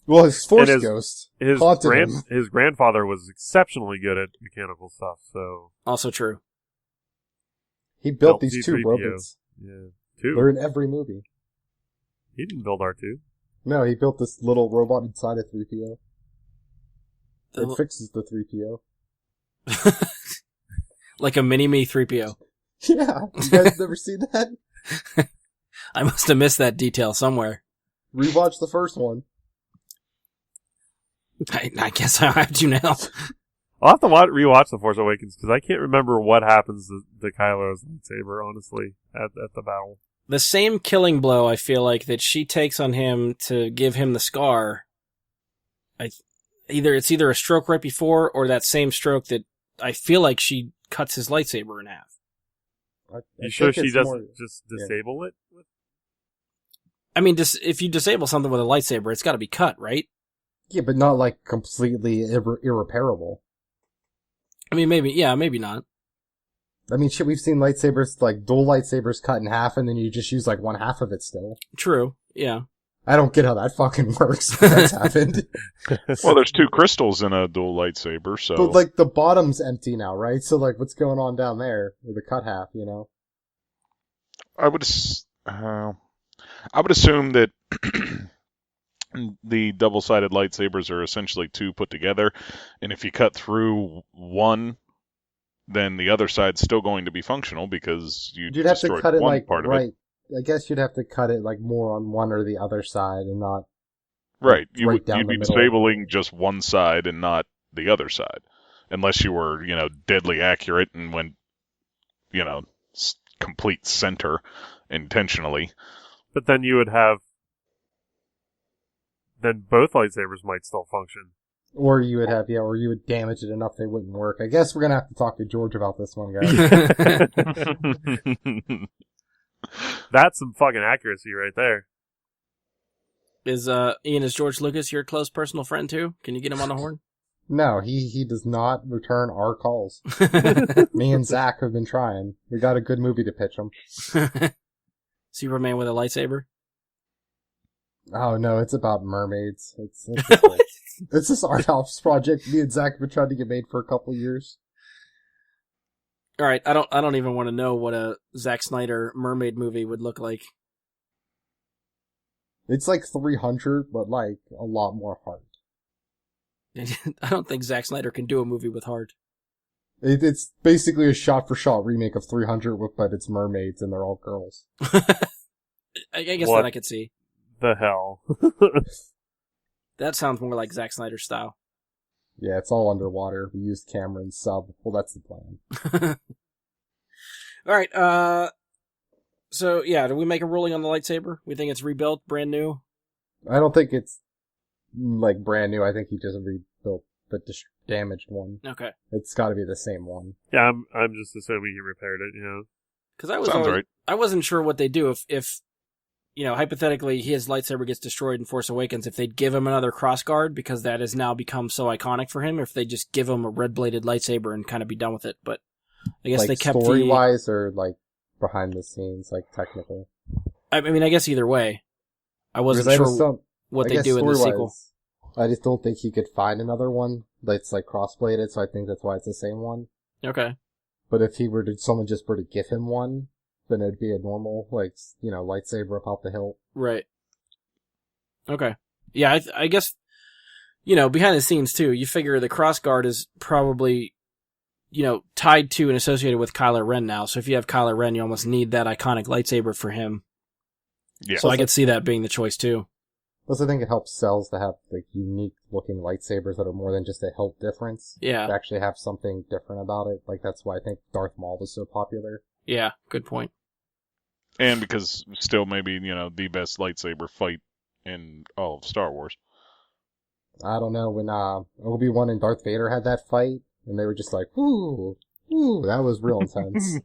Well, his Force Ghost haunted him. His grandfather was exceptionally good at mechanical stuff, so... Also true. He built these C-3PO. two robots. Yeah, two. They're in every movie. He didn't build R2. No, he built this little robot inside a 3PO. It fixes the 3PO. Like a mini-me 3PO. Yeah, you guys never seen that? I must have missed that detail somewhere. Rewatch the first one. I guess I have to now. I'll have to rewatch The Force Awakens, because I can't remember what happens to Kylo's lightsaber, honestly, at the battle. The same killing blow, I feel like, that she takes on him to give him the scar, it's either a stroke right before, or that same stroke that I feel like she cuts his lightsaber in half. You sure she doesn't just disable it? I mean, if you disable something with a lightsaber, it's gotta be cut, right? Yeah, but not, like, completely irreparable. I mean, maybe not. I mean, shit, we've seen lightsabers, like, dual lightsabers cut in half, and then you just use, like, one half of it still. True, yeah. I don't get how that fucking works, but that's happened. Well, there's two crystals in a dual lightsaber, so... But, like, the bottom's empty now, right? So, like, what's going on down there with the cut half, I would assume that the double-sided lightsabers are essentially two put together, and if you cut through one, then the other side's still going to be functional because you'd have to cut it like part right. Of it. I guess you'd have to cut it like more on one or the other side and not right. You'd be disabling just one side and not the other side, unless you were deadly accurate and went complete center intentionally. But then you would have... Then both lightsabers might still function. Or you would have, or you would damage it enough they wouldn't work. I guess we're gonna have to talk to George about this one, guys. That's some fucking accuracy right there. Is George Lucas your close personal friend too? Can you get him on the horn? No, he does not return our calls. Me and Zach have been trying. We got a good movie to pitch him. Superman with a lightsaber? Oh no, it's about mermaids. It's this art house project me and Zach have been trying to get made for a couple years. All right, I don't even want to know what a Zack Snyder mermaid movie would look like. It's like 300, but like a lot more heart. I don't think Zack Snyder can do a movie with heart. It's basically a shot-for-shot remake of 300, but it's mermaids and they're all girls. I guess that I could see. The hell? That sounds more like Zack Snyder's style. Yeah, it's all underwater. We used Cameron's sub. Well, that's the plan. All right. So yeah, do we make a ruling on the lightsaber? We think it's rebuilt, brand new. I don't think it's like brand new. I think he just rebuilt the damaged one. Okay. It's got to be the same one. Yeah, I'm just assuming he repaired it. Because I wasn't sure what they do if hypothetically his lightsaber gets destroyed in Force Awakens, if they'd give him another crossguard because that has now become so iconic for him, or if they just give him a red-bladed lightsaber and kind of be done with it. But I guess like they kept story-wise or like behind the scenes, like technical. I mean, I guess either way. I wasn't sure what they do in the sequel. I just don't think he could find another one that's like cross-bladed, so I think that's why it's the same one. Okay. But if someone just were to give him one, then it'd be a normal, lightsaber about the hilt. Right. Okay. Yeah, I guess, behind the scenes too, you figure the crossguard is probably, tied to and associated with Kylo Ren now. So if you have Kylo Ren, you almost need that iconic lightsaber for him. Yeah. So I could see that being the choice too. Plus, I think it helps sells to have like unique looking lightsabers that are more than just a hilt difference. Yeah. To actually have something different about it. Like that's why I think Darth Maul was so popular. Yeah, good point. And because still maybe, the best lightsaber fight in all of Star Wars. I don't know, when Obi-Wan and Darth Vader had that fight, and they were just like, ooh, that was real intense.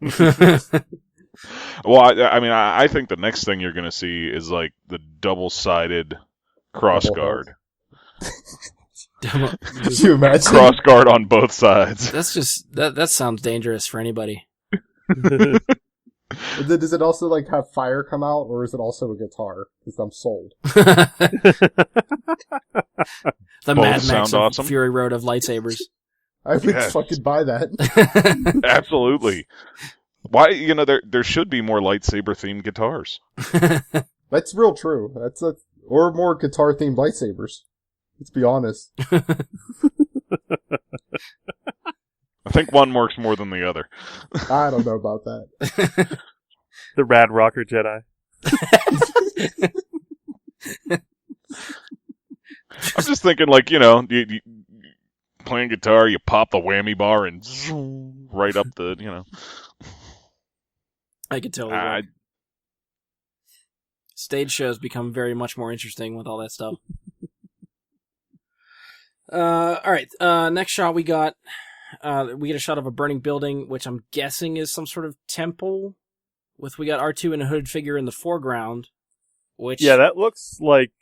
Well, I think the next thing you're going to see is like the double-sided crossguard. Could you imagine? Crossguard on both sides. That's just, that sounds dangerous for anybody. Does it also like have fire come out, or is it also a guitar? Because I'm sold. The Both Mad Max of awesome. Fury Road of lightsabers. I would Yes. fucking buy that. Absolutely. Why, there should be more lightsaber-themed guitars. That's real true. Or more guitar-themed lightsabers. Let's be honest. I think one works more than the other. I don't know about that. The Rad Rocker Jedi. I'm just thinking, like, you playing guitar, you pop the whammy bar and zoom right up the, I could totally work. Stage shows become very much more interesting with all that stuff. Alright, next shot we get a shot of a burning building, which I'm guessing is some sort of temple. We got R2 and a hooded figure in the foreground, which... Yeah, that looks like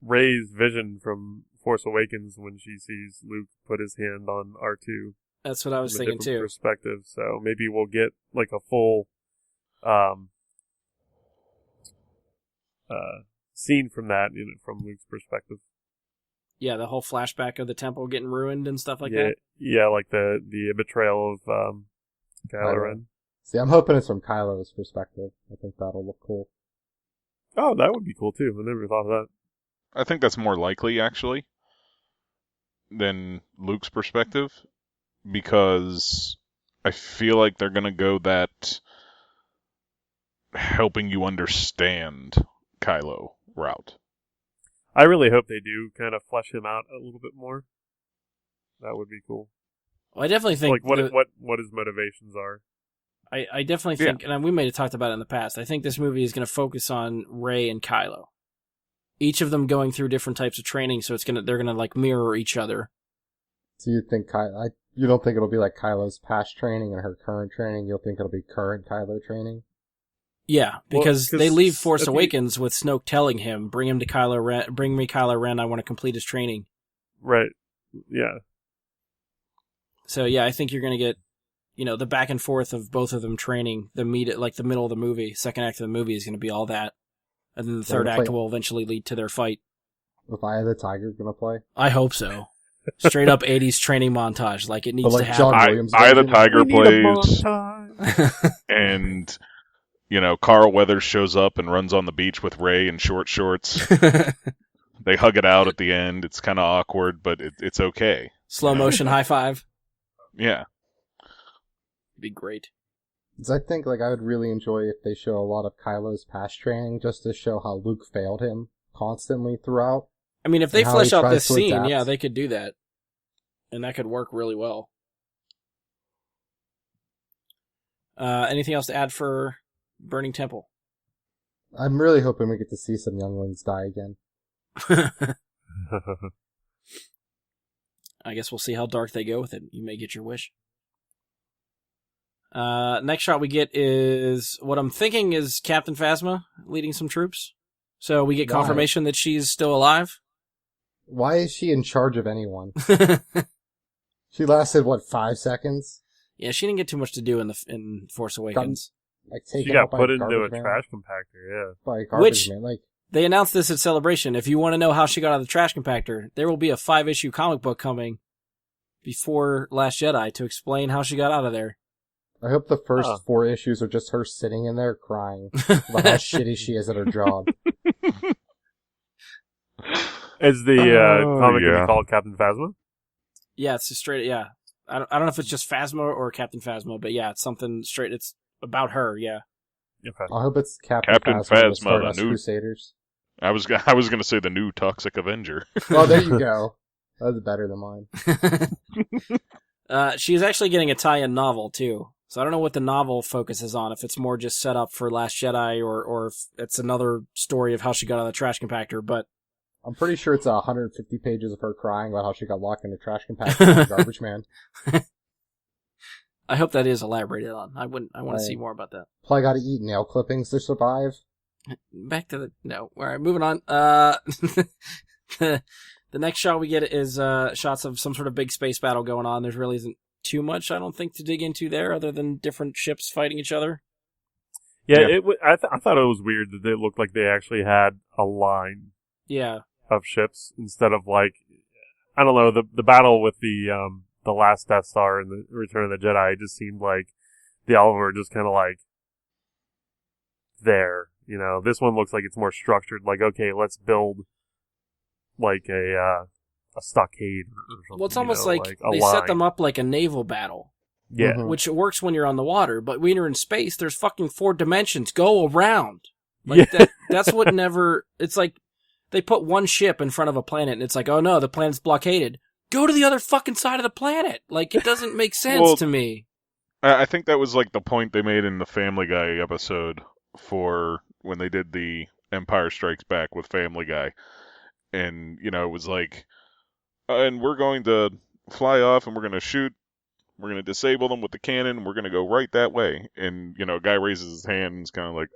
Rey's vision from Force Awakens when she sees Luke put his hand on R2. That's what I was thinking too. Perspective, so maybe we'll get like a full scene from that, from Luke's perspective. Yeah, the whole flashback of the temple getting ruined and stuff like that. Yeah, like the betrayal of Kylo Ren. See, I'm hoping it's from Kylo's perspective. I think that'll look cool. Oh, that would be cool too. I never thought of that. I think that's more likely, actually, than Luke's perspective, because I feel like they're going to go that helping you understand Kylo route. I really hope they do kind of flesh him out a little bit more. That would be cool. Well, I definitely think... Like what his motivations are. I definitely think, and we may have talked about it in the past, I think this movie is going to focus on Rey and Kylo. Each of them going through different types of training, so they're gonna like mirror each other. So you think you don't think it'll be like Kylo's past training and her current training? You'll think it'll be current Kylo training? Yeah, because they leave Force Awakens with Snoke telling him, "Bring him to Kylo Ren. Bring me Kylo Ren. I want to complete his training." Right. Yeah. So yeah, I think you're gonna get, the back and forth of both of them training. The middle of the movie, second act of the movie is gonna be all that, and then the third act will eventually lead to their fight. With Eye of the Tiger gonna play? I hope so. Straight up 80s training montage, like it needs to happen. John Williams Eye of the Tiger plays, and Carl Weathers shows up and runs on the beach with Rey in short shorts. They hug it out at the end. It's kind of awkward, but it's okay. Slow motion high five. Yeah. It'd be great. I think I would really enjoy if they show a lot of Kylo's past training, just to show how Luke failed him constantly throughout, I mean, if they And how flesh he out tries this to scene, adapt. yeah, they could do that. And that could work really well. Anything else to add for Burning Temple? I'm really hoping we get to see some younglings die again. I guess we'll see how dark they go with it. You may get your wish. Next shot we get is what I'm thinking is Captain Phasma leading some troops. So we get Why? confirmation that she's still alive. Why is she in charge of anyone? She lasted, 5 seconds? Yeah, she didn't get too much to do in Force Awakens. Like, She taken got out by put into a garbage man? trash compactor, yeah. By a garbage Which- man. Like, They announced this at Celebration. If you want to know how she got out of the trash compactor, there will be a 5-issue comic book coming before Last Jedi to explain how she got out of there. I hope the first Huh. 4 issues are just her sitting in there crying about how shitty she is at her job. Is the comic gonna yeah. be called Captain Phasma? Yeah, it's just straight. Yeah, I don't know if it's just Phasma or Captain Phasma, but yeah, it's something straight. It's about her. Yeah. Okay. I hope it's Captain Captain Phasma, the Phasma, Stardust the new- Crusaders. I was gonna say the new Toxic Avenger. Oh, there you go. That's better than mine. She's actually getting a tie-in novel too, so I don't know what the novel focuses on. If it's more just set up for Last Jedi, or if it's another story of how she got out of the trash compactor. But I'm pretty sure it's 150 pages of her crying about how she got locked in a trash compactor by a garbage man. I hope that is elaborated on. I want to Right. see more about that. Probably gotta eat nail clippings to survive. Back to the no. All right, moving on. The next shot we get is shots of some sort of big space battle going on. There really isn't too much, I don't think, to dig into there, other than different ships fighting each other. Yeah, Yeah. I thought it was weird that it looked like they actually had a line Yeah, of ships instead of like, I don't know, the battle with the last Death Star and the Return of the Jedi. It just seemed like all of them were just kind of like there. You know, this one looks like it's more structured. Like, okay, let's build like a stockade or something. well, it's almost you know, like a they line. set them up like a naval battle, Yeah, Mhm. which works when you're on the water, but when you're in space, there's fucking 4 dimensions. Go around. Like Yeah. that's what never. It's like they put one ship in front of a planet, and it's like, oh no, the planet's blockaded. Go to the other fucking side of the planet. Like, it doesn't make sense Well, to me. I think that was like the point they made in the Family Guy episode for when they did the Empire Strikes Back with Family Guy. And, you know, it was like, and we're going to fly off and we're going to shoot. We're going to disable them with the cannon. And we're going to go right that way. And, you know, a guy raises his hand and is kind of like,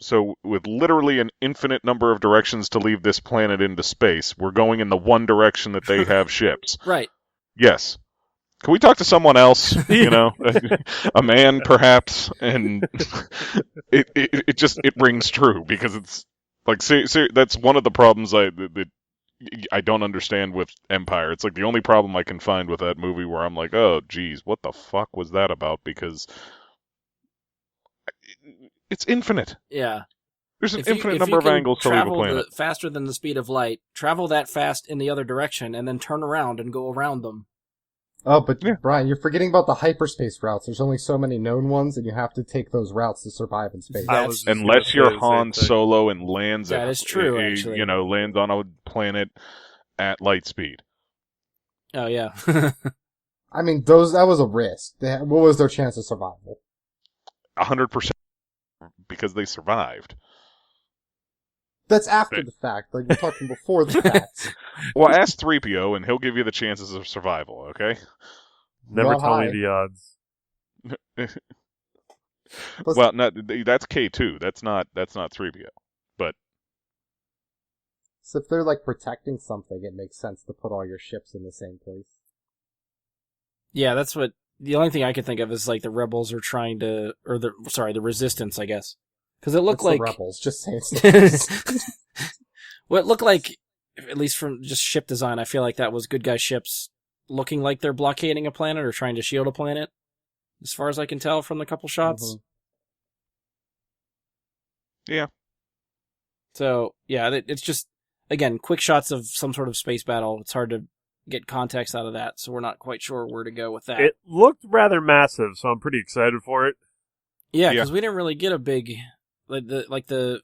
so with literally an infinite number of directions to leave this planet into space, we're going in the one direction that they have ships. Right. Yes. Can we talk to someone else? You know, a man perhaps, and it just rings true because it's like that's one of the problems that I don't understand with Empire. It's like the only problem I can find with that movie where I'm like, oh geez, what the fuck was that about? Because it's infinite. Yeah. There's an If you- infinite if number you of can angles to leave a travel planet. faster than the speed of light, travel that fast in the other direction, and then turn around and go around them. Oh, but Yeah. Brian, you're forgetting about the hyperspace routes. There's only so many known ones, and you have to take those routes to survive in space. I was just gonna Unless say you're the same Han thing. Solo and lands That at, is true, actually. you know, lands on a planet at light speed. Oh, yeah. I mean, that was a risk. What was their chance of survival? 100% because they survived. That's after the fact. Like, we're talking before the fact. Well, ask 3PO and he'll give you the chances of survival, okay? Never Not tell high. me the odds. Plus, Well, that's K2. That's not 3PO. so if they're, like, protecting something, it makes sense to put all your ships in the same place. Yeah, that's what... The only thing I could think of is, like, the rebels are trying to... Or the resistance, I guess. Because it looked It's like... the rebels, just saying stuff. Well, it looked like, at least from just ship design, I feel like that was good guy ships looking like they're blockading a planet or trying to shield a planet, as far as I can tell from the couple shots. Mhm. Yeah. So, yeah, it's just, again, quick shots of some sort of space battle. It's hard to get context out of that, so we're not quite sure where to go with that. It looked rather massive, so I'm pretty excited for it. Yeah, Yeah. because we didn't really get a big, like the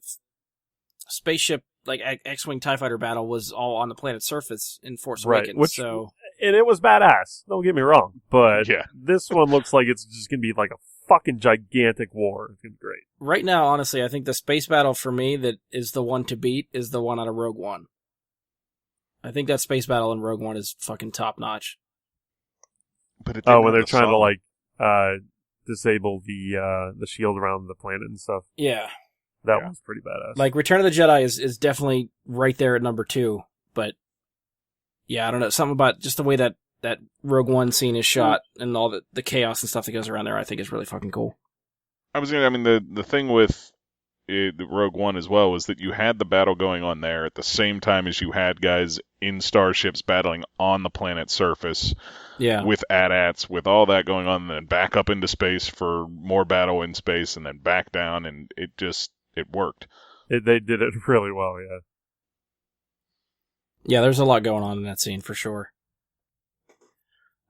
spaceship like X-Wing TIE Fighter battle was all on the planet's surface in Force Right, Awakens. So and it was badass. Don't get me wrong, but Yeah. this one looks like it's just gonna be like a fucking gigantic war. It's gonna be great. right now, honestly, I think the space battle for me that is the one to beat is the one out of Rogue One. I think that space battle in Rogue One is fucking top notch. But it Oh, didn't when have they're the trying to song. like disable the shield around the planet and stuff. Yeah. That Yeah. one's pretty badass. Like, Return of the Jedi is definitely right there at number 2, but yeah, I don't know, something about just the way that Rogue One scene is shot and all the chaos and stuff that goes around there, I think is really fucking cool. The thing with the Rogue One as well was that you had the battle going on there at the same time as you had guys in starships battling on the planet's surface Yeah. with AT-ATs, with all that going on, and then back up into space for more battle in space, and then back down, and it worked. They did it really well, yeah. Yeah, there's a lot going on in that scene for sure.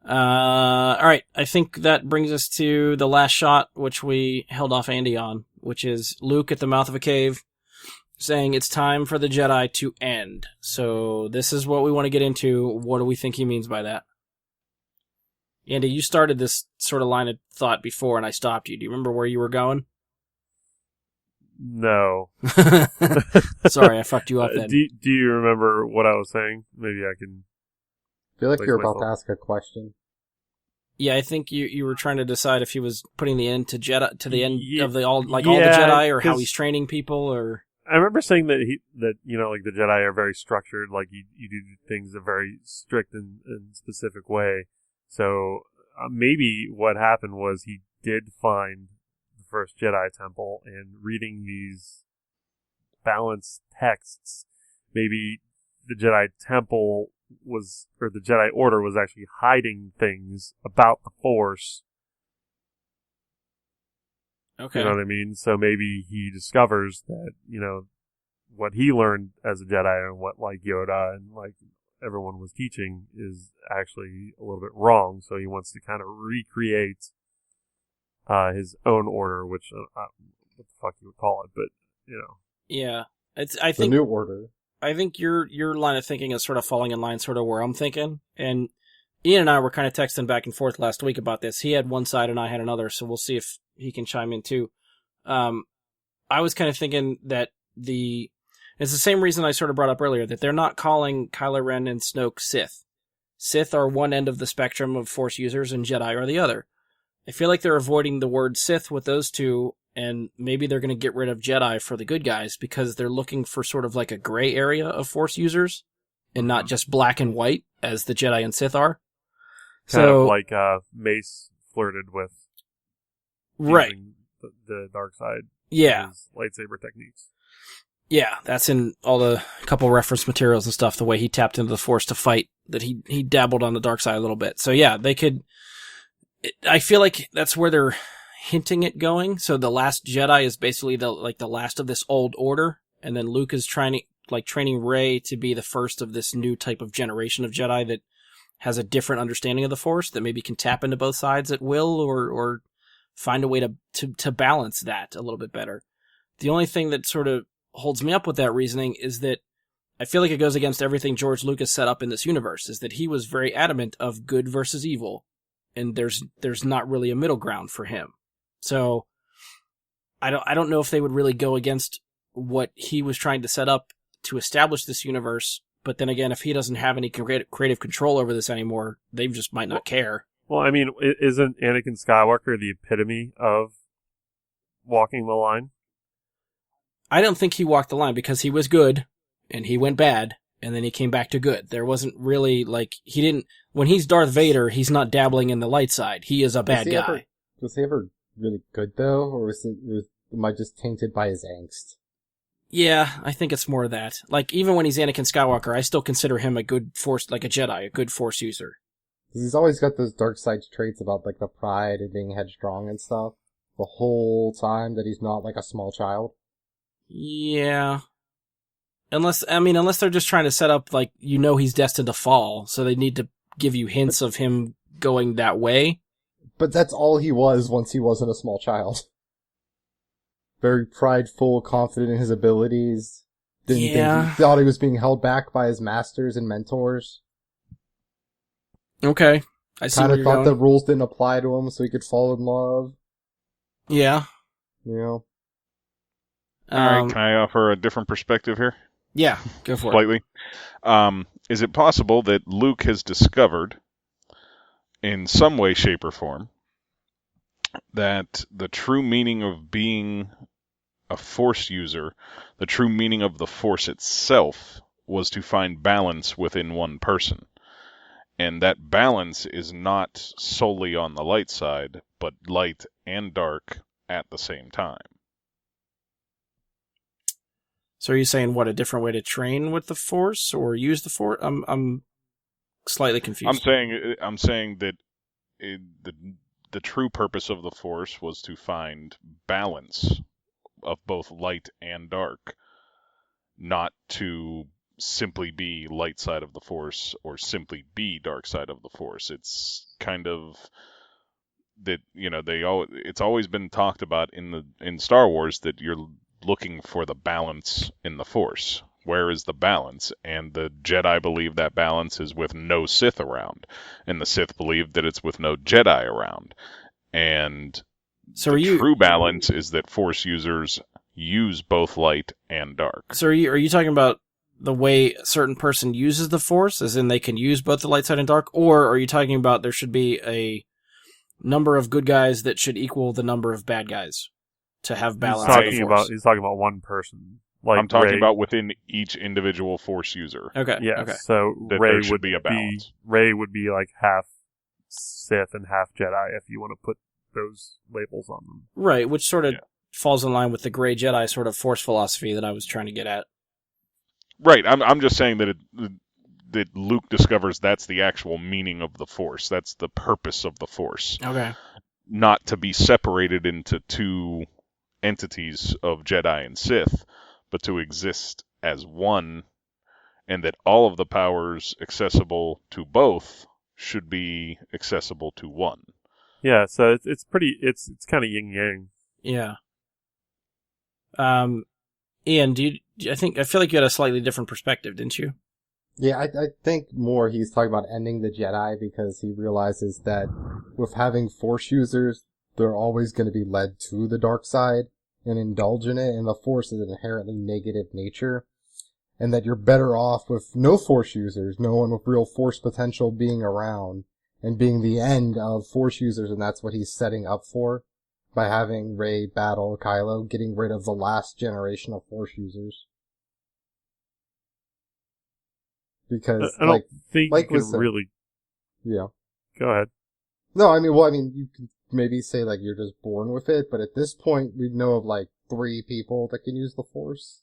Alright, I think that brings us to the last shot, which we held off Andy on, which is Luke at the mouth of a cave, saying it's time for the Jedi to end. So this is what we want to get into. What do we think he means by that? Andy, you started this sort of line of thought before, and I stopped you. Do you remember where you were going? No. Sorry, I fucked you up then. Do you remember what I was saying? Maybe I can... I feel like Place you're about to myself. ask a question. Yeah, I think you were trying to decide if he was putting the end to Jedi to the end of the all the Yeah, Jedi, or how 'cause- he's training people, or I remember saying that like the Jedi are very structured, like you do things a very strict and specific way. So maybe what happened was he did find the first Jedi temple, and reading these balanced texts, maybe the Jedi temple the Jedi Order was actually hiding things about the Force. okay, You know what I mean? So maybe he discovers that, what he learned as a Jedi and what like Yoda and like everyone was teaching is actually a little bit wrong. So he wants to kind of recreate his own order, which what the fuck you would call it, but yeah, I The think New Order. I think your line of thinking is sort of falling in line, sort of where I'm thinking. And Ian and I were kind of texting back and forth last week about this. He had one side and I had another, so we'll see if he can chime in too. I was kind of thinking that it's the same reason I sort of brought up earlier, that they're not calling Kylo Ren and Snoke Sith. Sith are one end of the spectrum of Force users and Jedi are the other. I feel like they're avoiding the word Sith with those two, and maybe they're going to get rid of Jedi for the good guys because they're looking for sort of like a gray area of Force users and not just black and white as the Jedi and Sith are. kind So, of like Mace flirted with right. using the dark side. Yeah. His lightsaber techniques. Yeah, that's in all the couple reference materials and stuff, the way he tapped into the Force to fight, that he dabbled on the dark side a little bit. So yeah, I feel like that's where they're hinting at going. So the Last Jedi is basically the last of this old order, and then Luke is training Rey to be the first of this new type of generation of Jedi that has a different understanding of the Force, that maybe can tap into both sides at will, or find a way to balance that a little bit better. The only thing that sort of holds me up with that reasoning is that I feel like it goes against everything George Lucas set up in this universe, is that he was very adamant of good versus evil, and there's not really a middle ground for him. So I don't know if they would really go against what he was trying to set up to establish this universe, but then again, if he doesn't have any creative control over this anymore, they just might not care. Well, I mean, isn't Anakin Skywalker the epitome of walking the line? I don't think he walked the line, because he was good, and he went bad, and then he came back to good. There wasn't really, when he's Darth Vader, he's not dabbling in the light side. He is a bad guy. Was he ever really good, though? Or am I just tainted by his angst? Yeah, I think it's more of that. Like, even when he's Anakin Skywalker, I still consider him a good Force, like a Jedi, a good Force user. 'Cause he's always got those dark side traits about, like, the pride and being headstrong and stuff. The whole time that he's not, like, a small child. Yeah. Unless they're just trying to set up, like, he's destined to fall, so they need to give you hints of him going that way. But that's all he was once he wasn't a small child. Very prideful, confident in his abilities. Didn't think he thought he was being held back by his masters and mentors. Okay. I see Kind where of you're thought going. the rules didn't apply to him, so he could fall in love. Yeah. You know? All right, can I offer a different perspective here? Yeah, go for it. Slightly. Is it possible that Luke has discovered, in some way, shape, or form, that the true meaning of being a Force user, the true meaning of the Force itself, was to find balance within one person? And that balance is not solely on the light side, but light and dark at the same time. So are you saying what, a different way to train with the Force or use the Force? I'm slightly confused. I'm saying that the true purpose of the Force was to find balance of both light and dark, not to simply be light side of the Force or simply be dark side of the Force. It's kind of that, it's always been talked about in Star Wars that you're looking for the balance in the Force. Where is the balance? And the Jedi believe that balance is with no Sith around, and the Sith believe that it's with no Jedi around. And so the true balance is that Force users use both light and dark. So are you talking about the way a certain person uses the Force, as in they can use both the light side and dark, or are you talking about there should be a number of good guys that should equal the number of bad guys to have balance? He's talking about one person. Like I'm talking Rey. about within each individual Force user. Okay. Yeah. Okay. So Rey would be a balance. Rey would be like half Sith and half Jedi, if you want to put those labels on them. Right, which sort of falls in line with the gray Jedi sort of Force philosophy that I was trying to get at. Right. I'm just saying that that Luke discovers that's the actual meaning of the Force. That's the purpose of the Force. Okay. Not to be separated into two entities of Jedi and Sith, but to exist as one, and that all of the powers accessible to both should be accessible to one. Yeah, so it's kind of yin yang. Yeah. Ian, I feel like you had a slightly different perspective, didn't you? Yeah, I think more he's talking about ending the Jedi because he realizes that with having Force users, they're always going to be led to the dark side and indulge in it, and the Force is an inherently negative nature, and that you're better off with no Force users, no one with real Force potential being around, and being the end of Force users, and that's what he's setting up for by having Rey battle Kylo, getting rid of the last generation of Force users. Because, I don't think like you was can the, really... Yeah. Go ahead. No, you could maybe say, like, you're just born with it, but at this point, we know of, like, 3 people that can use the Force.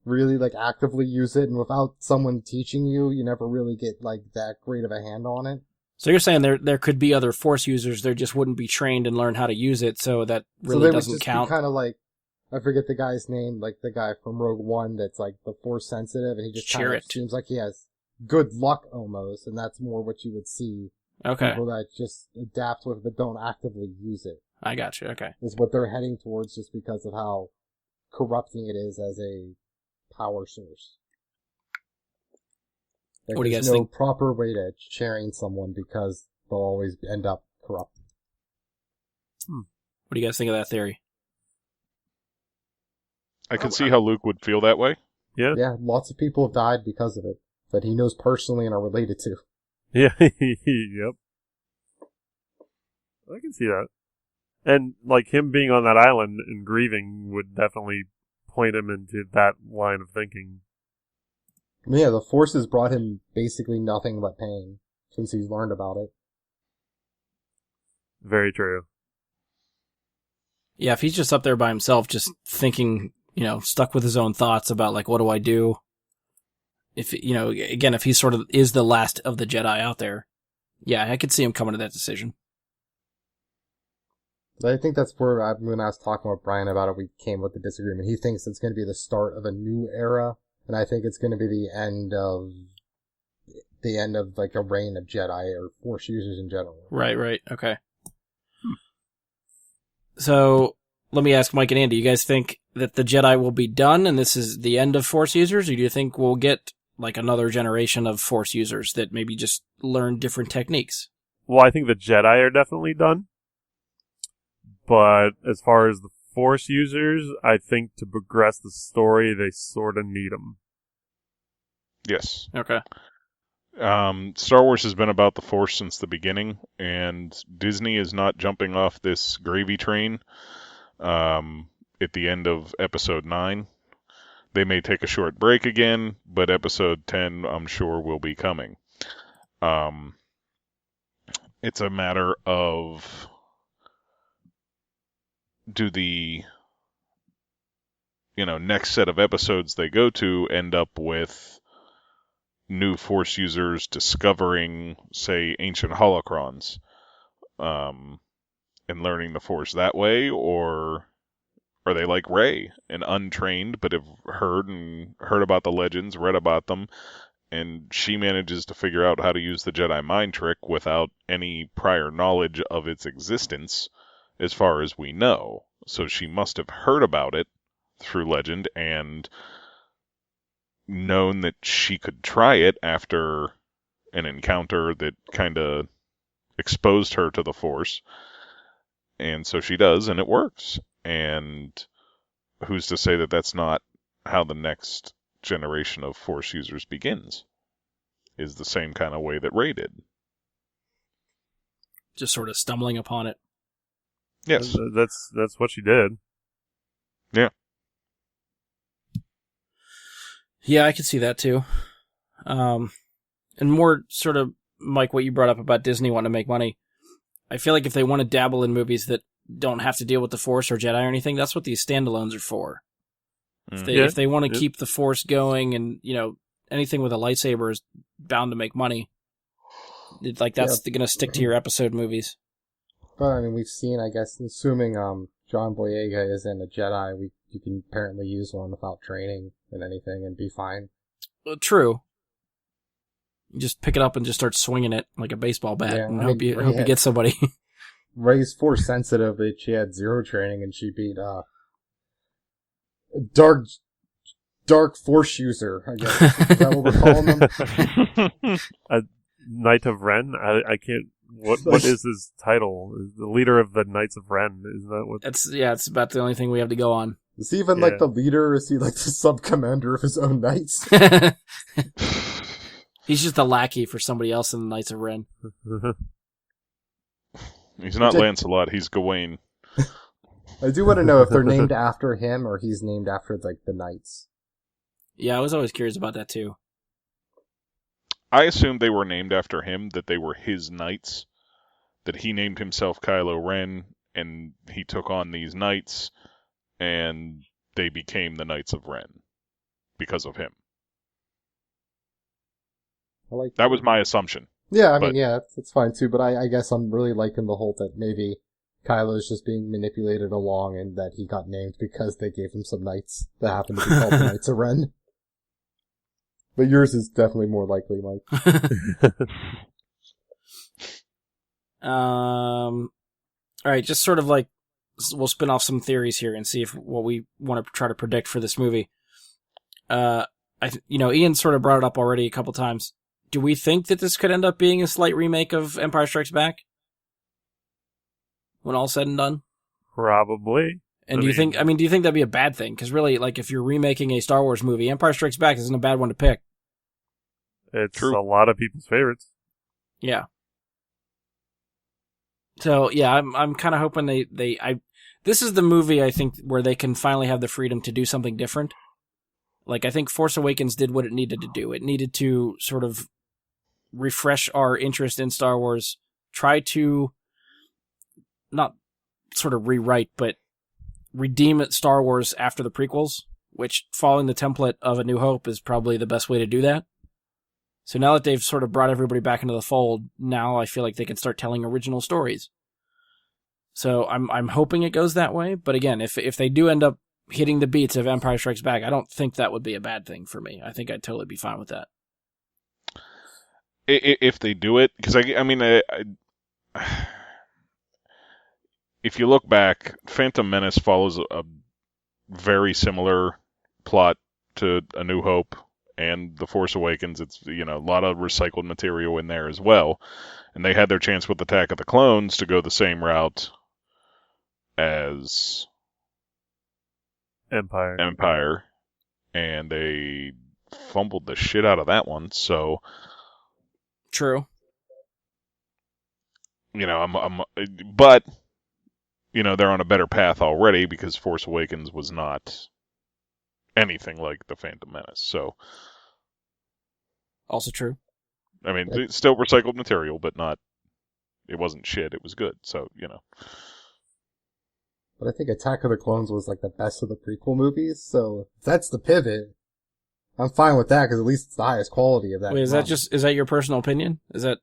Really, like, actively use it, and without someone teaching you, you never really get, like, that great of a hand on it. So you're saying there could be other Force users, they just wouldn't be trained and learn how to use it, so that really doesn't count? Kind of like, I forget the guy's name, like the guy from Rogue One that's like the Force sensitive, and he just kind of seems like he has good luck almost, and that's more what you would see. Okay. People that just adapt with it but don't actively use it. I got you, okay. Is what they're heading towards just because of how corrupting it is as a power source. Like, what do you guys there's no think? proper way to sharing someone because they'll always end up corrupt. What do you guys think of that theory? I can see how Luke would feel that way. Yeah. Yeah, lots of people have died because of it that he knows personally and are related to. Yeah. Yep. I can see that. And, like, him being on that island and grieving would definitely point him into that line of thinking. Yeah, the Force has brought him basically nothing but pain since he's learned about it. Very true. Yeah, if he's just up there by himself, just thinking, stuck with his own thoughts about, like, what do I do? If, again, if he sort of is the last of the Jedi out there, yeah, I could see him coming to that decision. I think that's where, when I was talking with Brian about it, we came with the disagreement. He thinks it's going to be the start of a new era, and I think it's going to be the end of like a reign of Jedi or Force users in general. Right, okay. So, let me ask Mike and Andy, you guys think that the Jedi will be done and this is the end of Force users, or do you think we'll get like another generation of Force users that maybe just learn different techniques? Well, I think the Jedi are definitely done. But as far as the Force users, I think to progress the story, they sort of need them. Yes. Okay. Star Wars has been about the Force since the beginning, and Disney is not jumping off this gravy train at the end of Episode 9. They may take a short break again, but Episode 10, I'm sure, will be coming. It's a matter of, do the next set of episodes they go to end up with new Force users discovering, say, ancient holocrons, and learning the Force that way, or are they like Rey and untrained but have heard about the legends, read about them, and she manages to figure out how to use the Jedi mind trick without any prior knowledge of its existence, as far as we know. So she must have heard about it through legend and known that she could try it after an encounter that kind of exposed her to the Force. And so she does, and it works. And who's to say that that's not how the next generation of Force users begins? Is the same kind of way that Rey did. Just sort of stumbling upon it. Yes. That's what she did. Yeah. Yeah, I could see that too. And more sort of, Mike, what you brought up about Disney wanting to make money. I feel like if they want to dabble in movies that don't have to deal with the Force or Jedi or anything, that's what these standalones are for. If they want to keep the Force going and, anything with a lightsaber is bound to make money. That's going to stick to your episode movies. But I mean, we've seen, I guess, assuming John Boyega isn't a Jedi, you can apparently use one without training and anything and be fine. Well, true. You just pick it up and just start swinging it like a baseball bat and hope you get somebody. Rey's Force sensitive, but she had 0 training and she beat Dark Force user, I guess. Is that what we're calling them? A Knight of Ren? I can't. What is his title? The leader of the Knights of Ren? Isn't that what? It's about the only thing we have to go on. Is he even like the leader? Is he like the sub-commander of his own knights? He's just a lackey for somebody else in the Knights of Ren. He's not Lancelot, he's Gawain. I do want to know if they're named after him or he's named after like the knights. Yeah, I was always curious about that too. I assumed they were named after him, that they were his knights, that he named himself Kylo Ren, and he took on these knights, and they became the Knights of Ren because of him. That was my assumption. Yeah, I mean, it's fine too, but I guess I'm really liking the whole that maybe Kylo's just being manipulated along and that he got named because they gave him some knights that happened to be called the Knights of Ren. But yours is definitely more likely, Mike. Alright, just sort of like, we'll spin off some theories here and see if what we want to try to predict for this movie. Ian sort of brought it up already a couple times. Do we think that this could end up being a slight remake of Empire Strikes Back? When all's said and done? Probably. And do you think that'd be a bad thing? Because really, like, if you're remaking a Star Wars movie, Empire Strikes Back isn't a bad one to pick. It's a lot of people's favorites. Yeah. So, yeah, I'm kind of hoping this is the movie, I think, where they can finally have the freedom to do something different. Like, I think Force Awakens did what it needed to do. It needed to sort of refresh our interest in Star Wars, try to not sort of rewrite, but redeem Star Wars after the prequels, which, following the template of A New Hope, is probably the best way to do that. So now that they've sort of brought everybody back into the fold, now I feel like they can start telling original stories. So I'm hoping it goes that way, but again, if they do end up hitting the beats of Empire Strikes Back, I don't think that would be a bad thing for me. I think I'd totally be fine with that. If they do it, because if you look back, Phantom Menace follows a very similar plot to A New Hope and The Force Awakens. It's, a lot of recycled material in there as well. And they had their chance with Attack of the Clones to go the same route as Empire, and they fumbled the shit out of that one. So True. But they're on a better path already because Force Awakens was not anything like The Phantom Menace. So Also true. I mean, it's still recycled material, but it wasn't shit. It was good. So But I think Attack of the Clones was like the best of the prequel movies, so if that's the pivot, I'm fine with that because at least it's the highest quality of that. Wait, is that your personal opinion? Is that?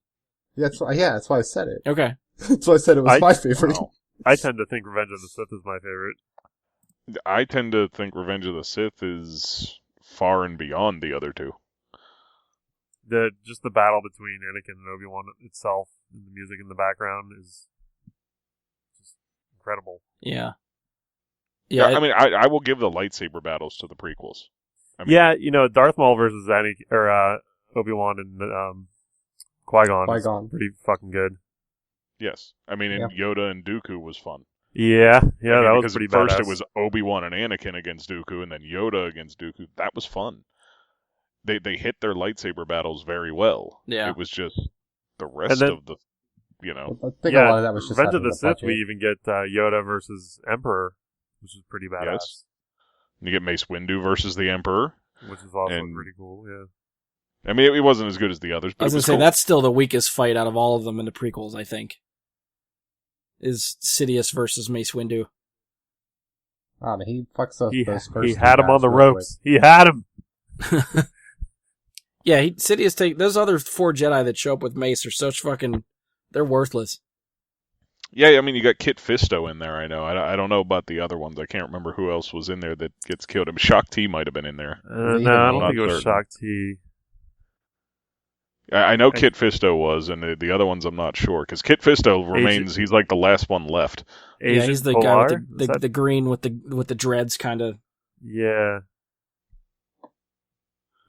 That's why I said it. Okay. That's why I said it was my favorite. Wow. I tend to think Revenge of the Sith is my favorite. I tend to think Revenge of the Sith is far and beyond the other two. Just the battle between Anakin and Obi-Wan itself, and the music in the background is just incredible. Yeah. I mean, I will give the lightsaber battles to the prequels. I mean, Darth Maul versus Obi-Wan and Qui-Gon is pretty fucking good. Yes. I mean, and Yoda and Dooku was fun. Yeah, that was pretty badass. First it was Obi-Wan and Anakin against Dooku, and then Yoda against Dooku. That was fun. They hit their lightsaber battles very well. Yeah. It was just the rest of the, I think a lot of that was just Revenge of the Sith, budget. we even get Yoda versus Emperor, which is pretty badass. Yes. You get Mace Windu versus the Emperor. Which is also pretty cool, yeah. I mean, it wasn't as good as the others, but I was going to say, that's still the weakest fight out of all of them in the prequels, I think. Is Sidious versus Mace Windu. I mean, he fucks up those first He had him on the ropes. He had him! Yeah, Sidious those other 4 Jedi that show up with Mace are such fucking, they're worthless. Yeah, I mean, you got Kit Fisto in there, I know. I don't know about the other ones. I can't remember who else was in there that gets killed. Shak Ti might have been in there. No, I don't think it was Shak Ti. I know Kit Fisto was, and the other ones I'm not sure, because Kit Fisto remains, he's like the last one left. Yeah, he's the guy with the green with the dreads, kind of. Yeah.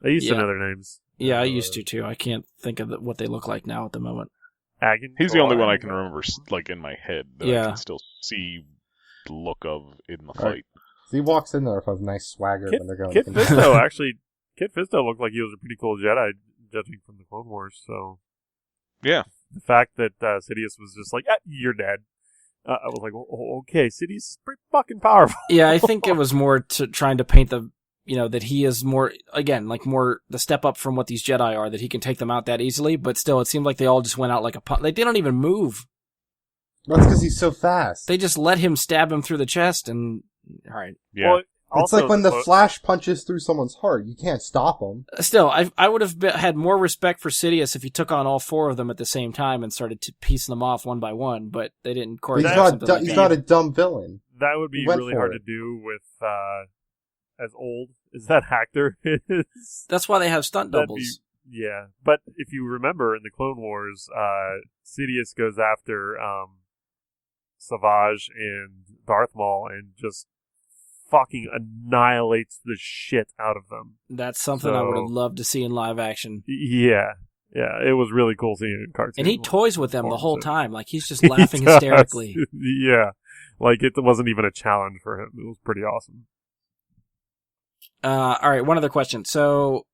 I used to know their names. Yeah, I used to too. I can't think of what they look like now at the moment. He's the only one I can remember, like, in my head that I can still see the look of in the fight. So he walks in there with a nice swagger when they're going. Kit Fisto looked like he was a pretty cool Jedi, judging from the Clone Wars. So, yeah, the fact that Sidious was just like, "You're dead," I was like, "Okay, Sidious is pretty fucking powerful." Yeah, I think it was more trying to paint that he is more, again, like more the step up from what these Jedi are, that he can take them out that easily, but still, it seemed like they all just went out like a punch. They don't even move. That's because he's so fast. They just let him stab him through the chest, and alright. Yeah. Well, it's like when the Flash punches through someone's heart. You can't stop him. Still, I would have had more respect for Sidious if he took on all 4 of them at the same time and started piecing them off one by one, but they didn't choreograph He's not a dumb villain. That would be really hard to do with as old as that actor is. That's why they have stunt doubles. Yeah, but if you remember in the Clone Wars, Sidious goes after Savage and Darth Maul and just fucking annihilates the shit out of them. That's something I would have loved to see in live action. Yeah, it was really cool seeing it in cartoon. And he toys with them the whole time, like he's just laughing hysterically. Yeah, like it wasn't even a challenge for him. It was pretty awesome. All right, one other question. So,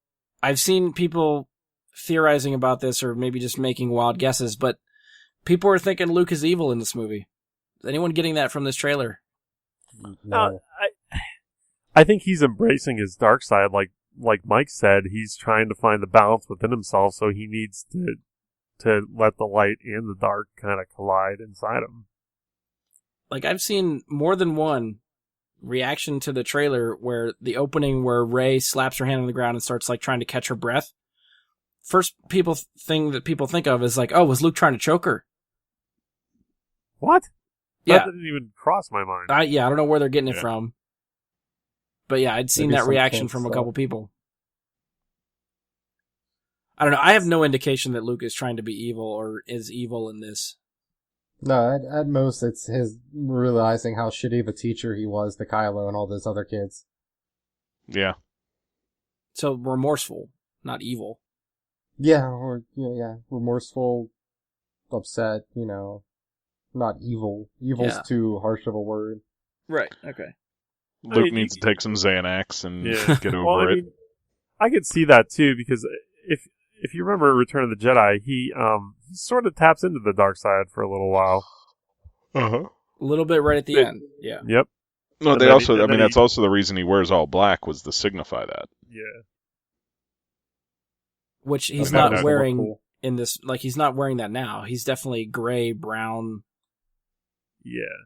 I've seen people theorizing about this, or maybe just making wild guesses, but people are thinking Luke is evil in this movie. Is anyone getting that from this trailer? No. I think he's embracing his dark side, like Mike said. He's trying to find the balance within himself, so he needs to let the light and the dark kind of collide inside him. Like, I've seen more than one reaction to the trailer where the opening where Rey slaps her hand on the ground and starts like trying to catch her breath. First thing that people think of is like, oh, was Luke trying to choke her? What? Yeah. That didn't even cross my mind. I don't know where they're getting it from. But yeah, I'd seen Maybe that reaction from a couple people. I don't know. I have no indication that Luke is trying to be evil or is evil in this. No, at most it's his realizing how shitty the teacher he was to Kylo and all those other kids. Yeah. So remorseful, not evil. Yeah, or remorseful, upset. Not evil. Evil's Yeah. too harsh of a word. Right. Okay. Luke needs to take some Xanax and get over well, I it. mean, I could see that too because if you remember Return of the Jedi, he sort of taps into the dark side for a little while. Uh-huh. A little bit right at the end. Yeah. Yep. No, And they then also. he- and then that's he- also the reason he wears all black was to signify that. Yeah. Which he's Okay, not that's wearing cool. in this. Like he's not wearing that now. He's definitely gray, brown. Yeah.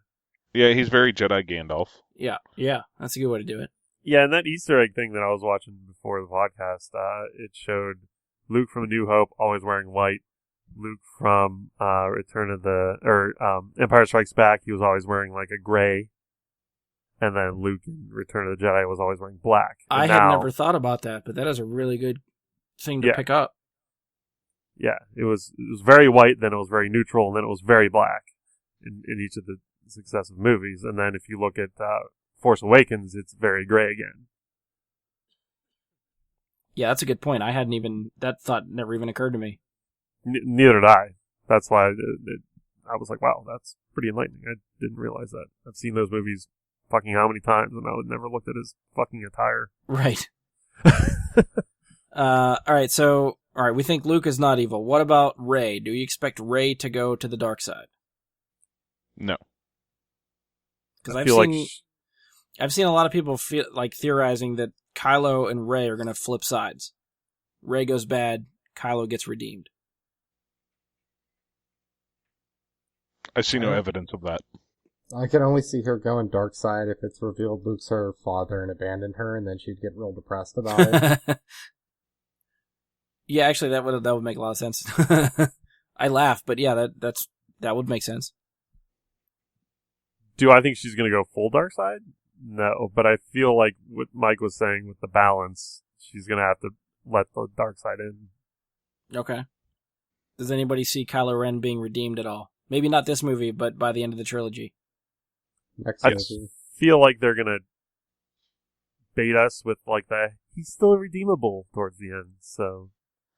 Yeah, he's very Jedi Gandalf. Yeah. Yeah. That's a good way to do it. Yeah, and that Easter egg thing that I was watching before the podcast, it showed Luke from A New Hope always wearing white. Luke from Empire Strikes Back, he was always wearing like a gray. And then Luke in Return of the Jedi was always wearing black. And I now, had never thought about that, but that is a really good thing to Yeah. pick up. Yeah, it was very white, then it was very neutral, and then it was very black in each of the successive movies. And then if you look at Force Awakens, it's very gray again. Yeah, that's a good point. That thought never even occurred to me. Neither did I. That's why I was like, wow, that's pretty enlightening. I didn't realize that. I've seen those movies fucking how many times, and I would never looked at his fucking attire. Right. All right, we think Luke is not evil. What about Rey? Do you expect Rey to go to the dark side? No. Because I feel I've seen a lot of people theorizing that Kylo and Rey are going to flip sides. Rey goes bad, Kylo gets redeemed. I see no evidence of that. I can only see her going dark side if it's revealed Luke's her father and abandoned her, and then she'd get real depressed about it. Yeah, actually, that would make a lot of sense. I laugh, but yeah, that would make sense. Do I think she's going to go full dark side? No, but I feel like what Mike was saying with the balance, she's going to have to let the dark side in. Okay. Does anybody see Kylo Ren being redeemed at all? Maybe not this movie, but by the end of the trilogy. Next I movie. feel like they're going to bait us with like he's still redeemable towards the end, so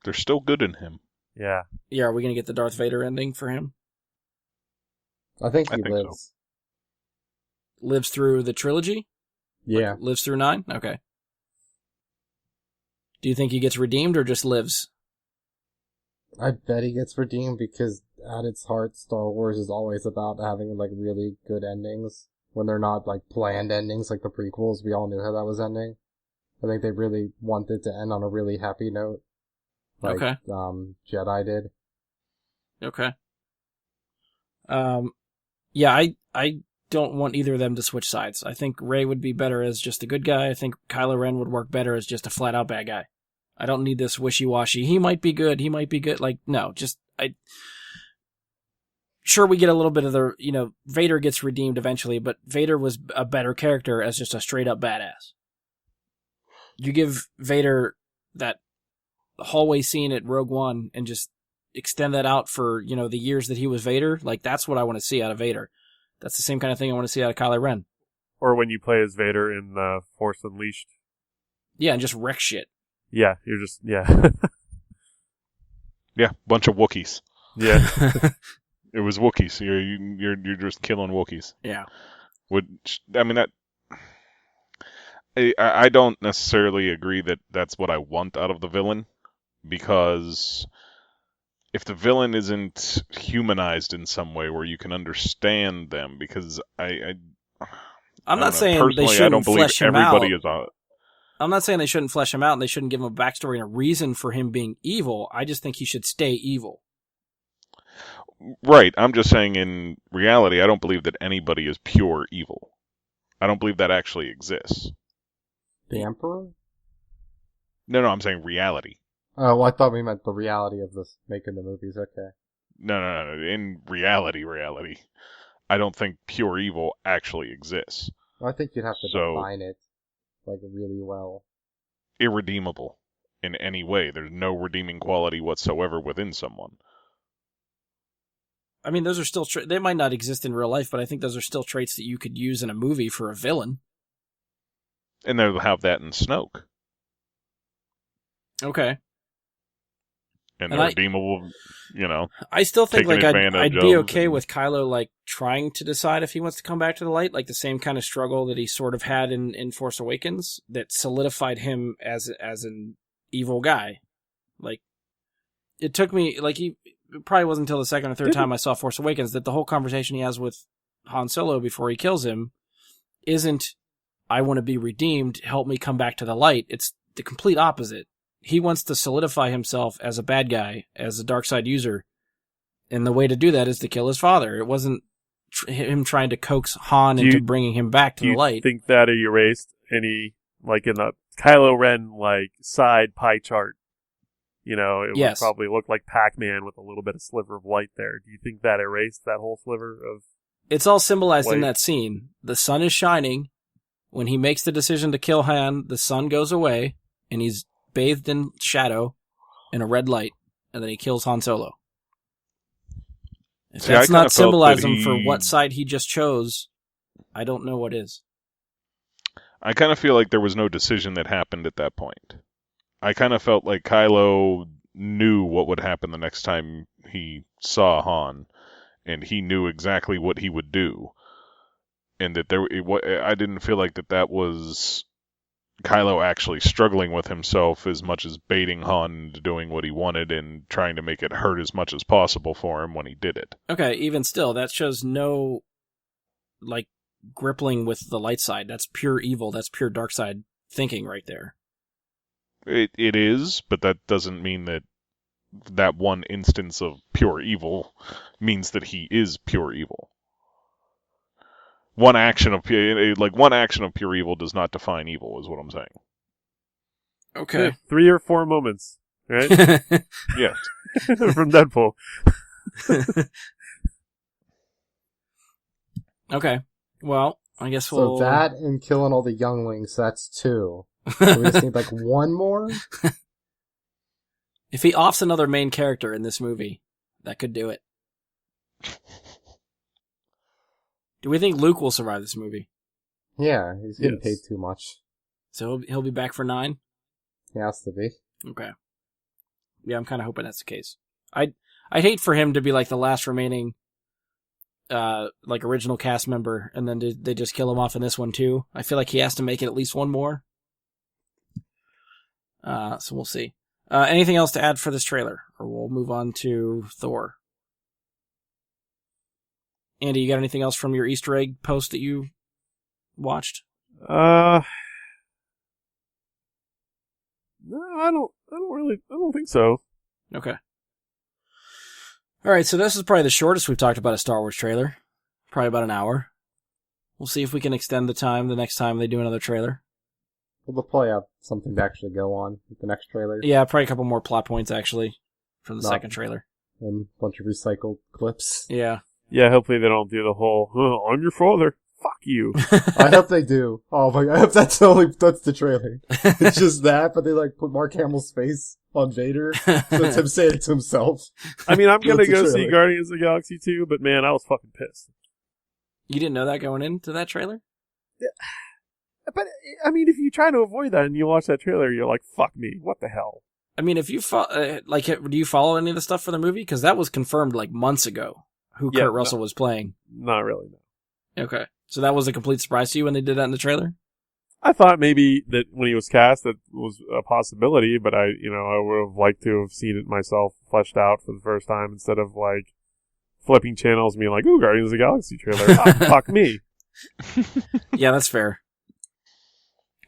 There's still good in him. yeah. Yeah, are we going to get the Darth Vader ending for him? I think he I think lives. Lives through the trilogy? Yeah. Like, lives through 9? Okay. Do you think he gets redeemed or just lives? I bet he gets redeemed because at its heart, Star Wars is always about having like really good endings. When they're not like planned endings like the prequels, we all knew how that was ending. I think they really wanted to end on a really happy note. Like, Okay. Jedi did. Okay. Yeah, I don't want either of them to switch sides. I think Rey would be better as just a good guy. I think Kylo Ren would work better as just a flat out bad guy. I don't need this wishy-washy. He might be good. Like, no, sure, we get a little bit of Vader gets redeemed eventually, but Vader was a better character as just a straight up badass. You give Vader that hallway scene at Rogue One and just extend that out for, the years that he was Vader. Like, that's what I want to see out of Vader. That's the same kind of thing I want to see out of Kylo Ren. Or when you play as Vader in Force Unleashed. Yeah, and just wreck shit. Yeah, you're just yeah. Yeah, bunch of Wookiees. Yeah. It was Wookiees. You're just killing Wookiees. Yeah. I don't necessarily agree that that's what I want out of the villain, because if the villain isn't humanized in some way where you can understand them, because I'm don't not know, saying they personally, I shouldn't don't believe flesh him everybody out. is a I'm not saying they shouldn't flesh him out and they shouldn't give him a backstory and a reason for him being evil. I just think he should stay evil. right. I'm just saying in reality, I don't believe that anybody is pure evil. I don't believe that actually exists. The Emperor? No, I'm saying reality. Oh, well, I thought we meant the reality of this making the movies. Okay. No. In reality, I don't think pure evil actually exists. Well, I think you'd have to So- define it like really well. Irredeemable in any way. There's no redeeming quality whatsoever within someone. I mean, those are still they might not exist in real life, but I think those are still traits that you could use in a movie for a villain. And they'll have that in Snoke. Okay. And the redeemable, I still think like I'd be okay and... with Kylo like trying to decide if he wants to come back to the light, like the same kind of struggle that he sort of had in Force Awakens that solidified him as an evil guy. Like it took me it probably wasn't until the second or third time I saw Force Awakens that the whole conversation he has with Han Solo before he kills him isn't I want to be redeemed, help me come back to the light. It's the complete opposite. He wants to solidify himself as a bad guy, as a dark side user. And the way to do that is to kill his father. It wasn't him trying to coax Han into bringing him back to the light. Do you think that erased any, like in the Kylo Ren, like, side pie chart? It would probably look like Pac-Man with a little bit of sliver of light there. Do you think that erased that whole sliver of It's all symbolized light? in that scene. The sun is shining. When he makes the decision to kill Han, the sun goes away, and he's bathed in shadow in a red light, and then he kills Han Solo. If that's not symbolism for what side he just chose, I don't know what is. I kind of feel like there was no decision that happened at that point. I kind of felt like Kylo knew what would happen the next time he saw Han, and he knew exactly what he would do. And that I didn't feel like that was Kylo actually struggling with himself as much as baiting Han into doing what he wanted and trying to make it hurt as much as possible for him when he did it. Okay, even still, that shows no, grippling with the light side. That's pure evil. That's pure dark side thinking right there. It is, but that doesn't mean that one instance of pure evil means that he is pure evil. One action of pure evil does not define evil, is what I'm saying. Okay. Yeah, 3 or 4 moments, right? Yeah. From Deadpool. Okay. Well, I guess we'll... So that and killing all the younglings, that's 2. So we just need one more? If he offs another main character in this movie, that could do it. Do we think Luke will survive this movie? Yeah, he's getting paid too much. So he'll be back for 9? He has to be. Okay. Yeah, I'm kind of hoping that's the case. I'd hate for him to be the last remaining original cast member, and then they just kill him off in this one too. I feel like he has to make it at least one more. So we'll see. Anything else to add for this trailer? Or we'll move on to Thor. Andy, you got anything else from your Easter egg post that you watched? No, I don't think so. Okay. Alright, so this is probably the shortest we've talked about a Star Wars trailer. Probably about an hour. We'll see if we can extend the time the next time they do another trailer. Well, they'll probably have something to actually go on with the next trailer. Yeah, probably a couple more plot points, actually, from the second trailer. And a bunch of recycled clips. Yeah. Yeah, hopefully they don't do the whole, I'm your father. Fuck you. I hope they do. Oh my god, I hope that's the trailer. It's just that, but they put Mark Hamill's face on Vader, so it's him saying it to himself. I mean, I'm gonna go see Guardians of the Galaxy 2, but man, I was fucking pissed. You didn't know that going into that trailer? Yeah. But, I mean, if you try to avoid that and you watch that trailer, you're like, fuck me, what the hell? I mean, if you do you follow any of the stuff for the movie? Because that was confirmed months ago, who Kurt Russell was playing. Not really, no. Okay. So that was a complete surprise to you when they did that in the trailer? I thought maybe that when he was cast, that was a possibility, but I would have liked to have seen it myself fleshed out for the first time instead of, flipping channels and being like, ooh, Guardians of the Galaxy trailer. Fuck me. Yeah, that's fair.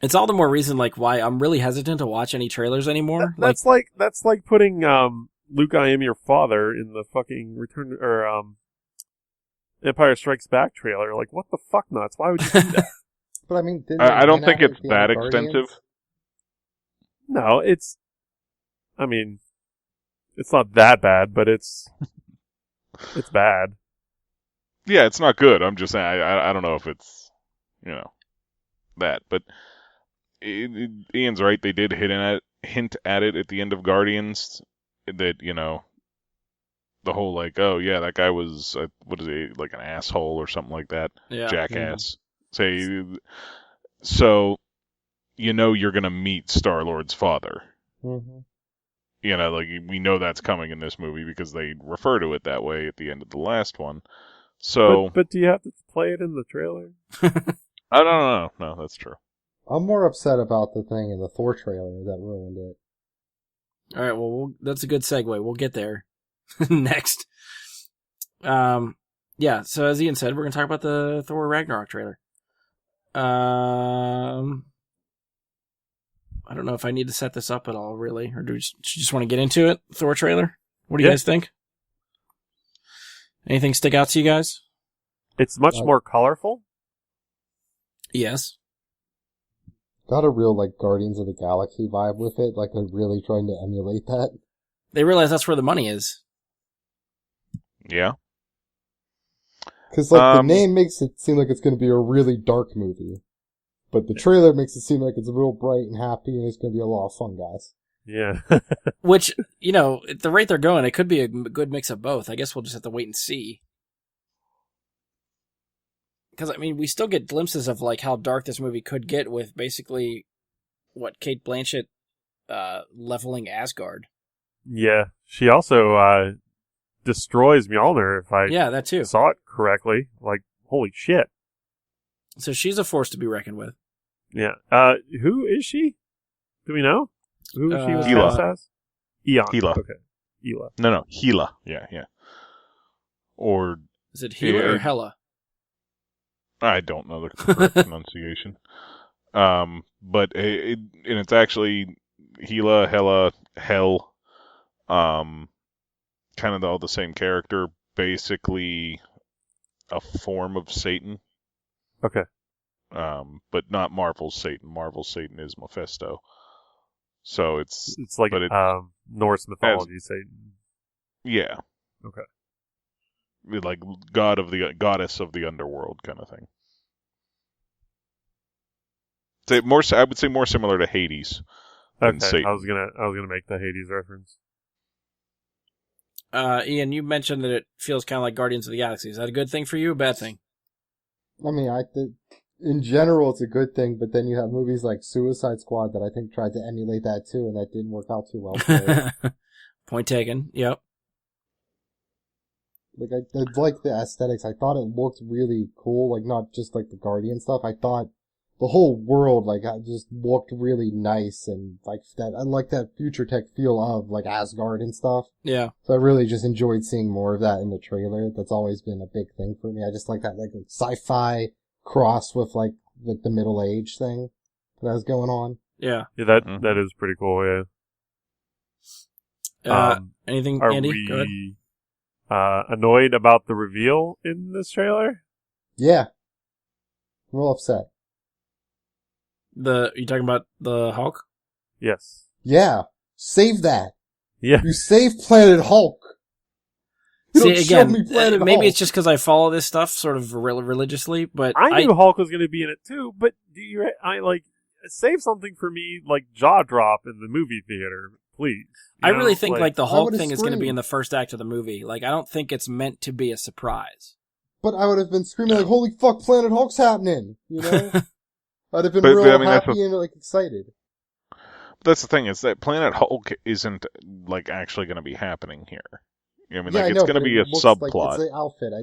It's all the more reason, why I'm really hesitant to watch any trailers anymore. That's like putting Luke, I Am Your Father in the fucking Empire Strikes Back trailer. What the fuck nuts? Why would you do that? But I mean, I don't think it's that extensive. No, it's not that bad, but it's bad. Yeah, it's not good. I'm just saying, I don't know if it's, that. But Ian's right. They did hint at it at the end of Guardians that, the whole like, oh yeah, that guy was what is he, like an asshole or something like that, Yeah. jackass. Say so, you're gonna meet Star Lord's father. Mm-hmm. Like we know that's coming in this movie because they refer to it that way at the end of the last one. So, But do you have to play it in the trailer? I don't know. No, that's true. I'm more upset about the thing in the Thor trailer that ruined it. All right, well, that's a good segue. We'll get there next. Yeah, so as Ian said, we're going to talk about the Thor Ragnarok trailer. I don't know if I need to set this up at all, really, or do you just want to get into it, Thor trailer? What do you guys think? Anything stick out to you guys? It's much more colorful. Yes. Got a real, like, Guardians of the Galaxy vibe with it, like they're really trying to emulate that. They realize that's where the money is. Yeah. Because, like, the name makes it seem like it's going to be a really dark movie. But the trailer makes it seem like it's real bright and happy, and it's going to be a lot of fun, guys. Yeah. Which, at the rate they're going, it could be a good mix of both. I guess we'll just have to wait and see. Because, we still get glimpses of, like, how dark this movie could get with basically, Cate Blanchett leveling Asgard. Yeah. She also destroys Mjolnir, if I that too. saw it correctly. Like, holy shit. So she's a force to be reckoned with. Yeah. Who is she? Do we know? Who she was Hela. cast as? Eon. Hela. Okay. Hela. No, Hela. Yeah. Or Is it Hela or Hela? I don't know the correct pronunciation. But and it's actually Hela, Hela, Hel. Kind of all the same character, basically a form of Satan. Okay. But not Marvel's Satan. Marvel's Satan is Mephisto. So it's like Norse mythology Satan. Yeah. Okay. Like goddess of the underworld kind of thing. I would say more similar to Hades than Satan. I was gonna make the Hades reference. Ian, you mentioned that it feels kind of like Guardians of the Galaxy. Is that a good thing for you or a bad thing? I mean, in general, it's a good thing, but then you have movies like Suicide Squad that I think tried to emulate that too, and that didn't work out too well for it. Point taken. Yep. Like, I like the aesthetics. I thought it looked really cool, like, not just like the Guardian stuff. I thought the whole world, like, just looked really nice, and like that, I like that future tech feel of like Asgard and stuff. Yeah. So I really just enjoyed seeing more of that in the trailer. That's always been a big thing for me. I just like that, like, sci-fi cross with like the middle age thing that was going on. Yeah. Yeah, that is pretty cool. Yeah. Anything, are Andy? Go ahead. we annoyed about the reveal in this trailer? Yeah. I'm real upset. You talking about the Hulk? Yes. Yeah. Save that. Yeah. You saved Planet Hulk. You don't show me Planet maybe Hulk. it's just because I follow this stuff sort of religiously, but I knew Hulk was going to be in it too, but save something for me, like jaw drop in the movie theater, please. I really think like the Hulk would've thing is going to be screamed. in the first act of the movie. Like, I don't think it's meant to be a surprise. But I would have been screaming like, holy fuck, Planet Hulk's happening! You know? I'd have been But, real I mean, happy and like excited. That's the thing, is that Planet Hulk isn't like actually going to be happening here. I mean, Yeah, like I it's know, going to but be it a looks subplot. Like it's the outfit.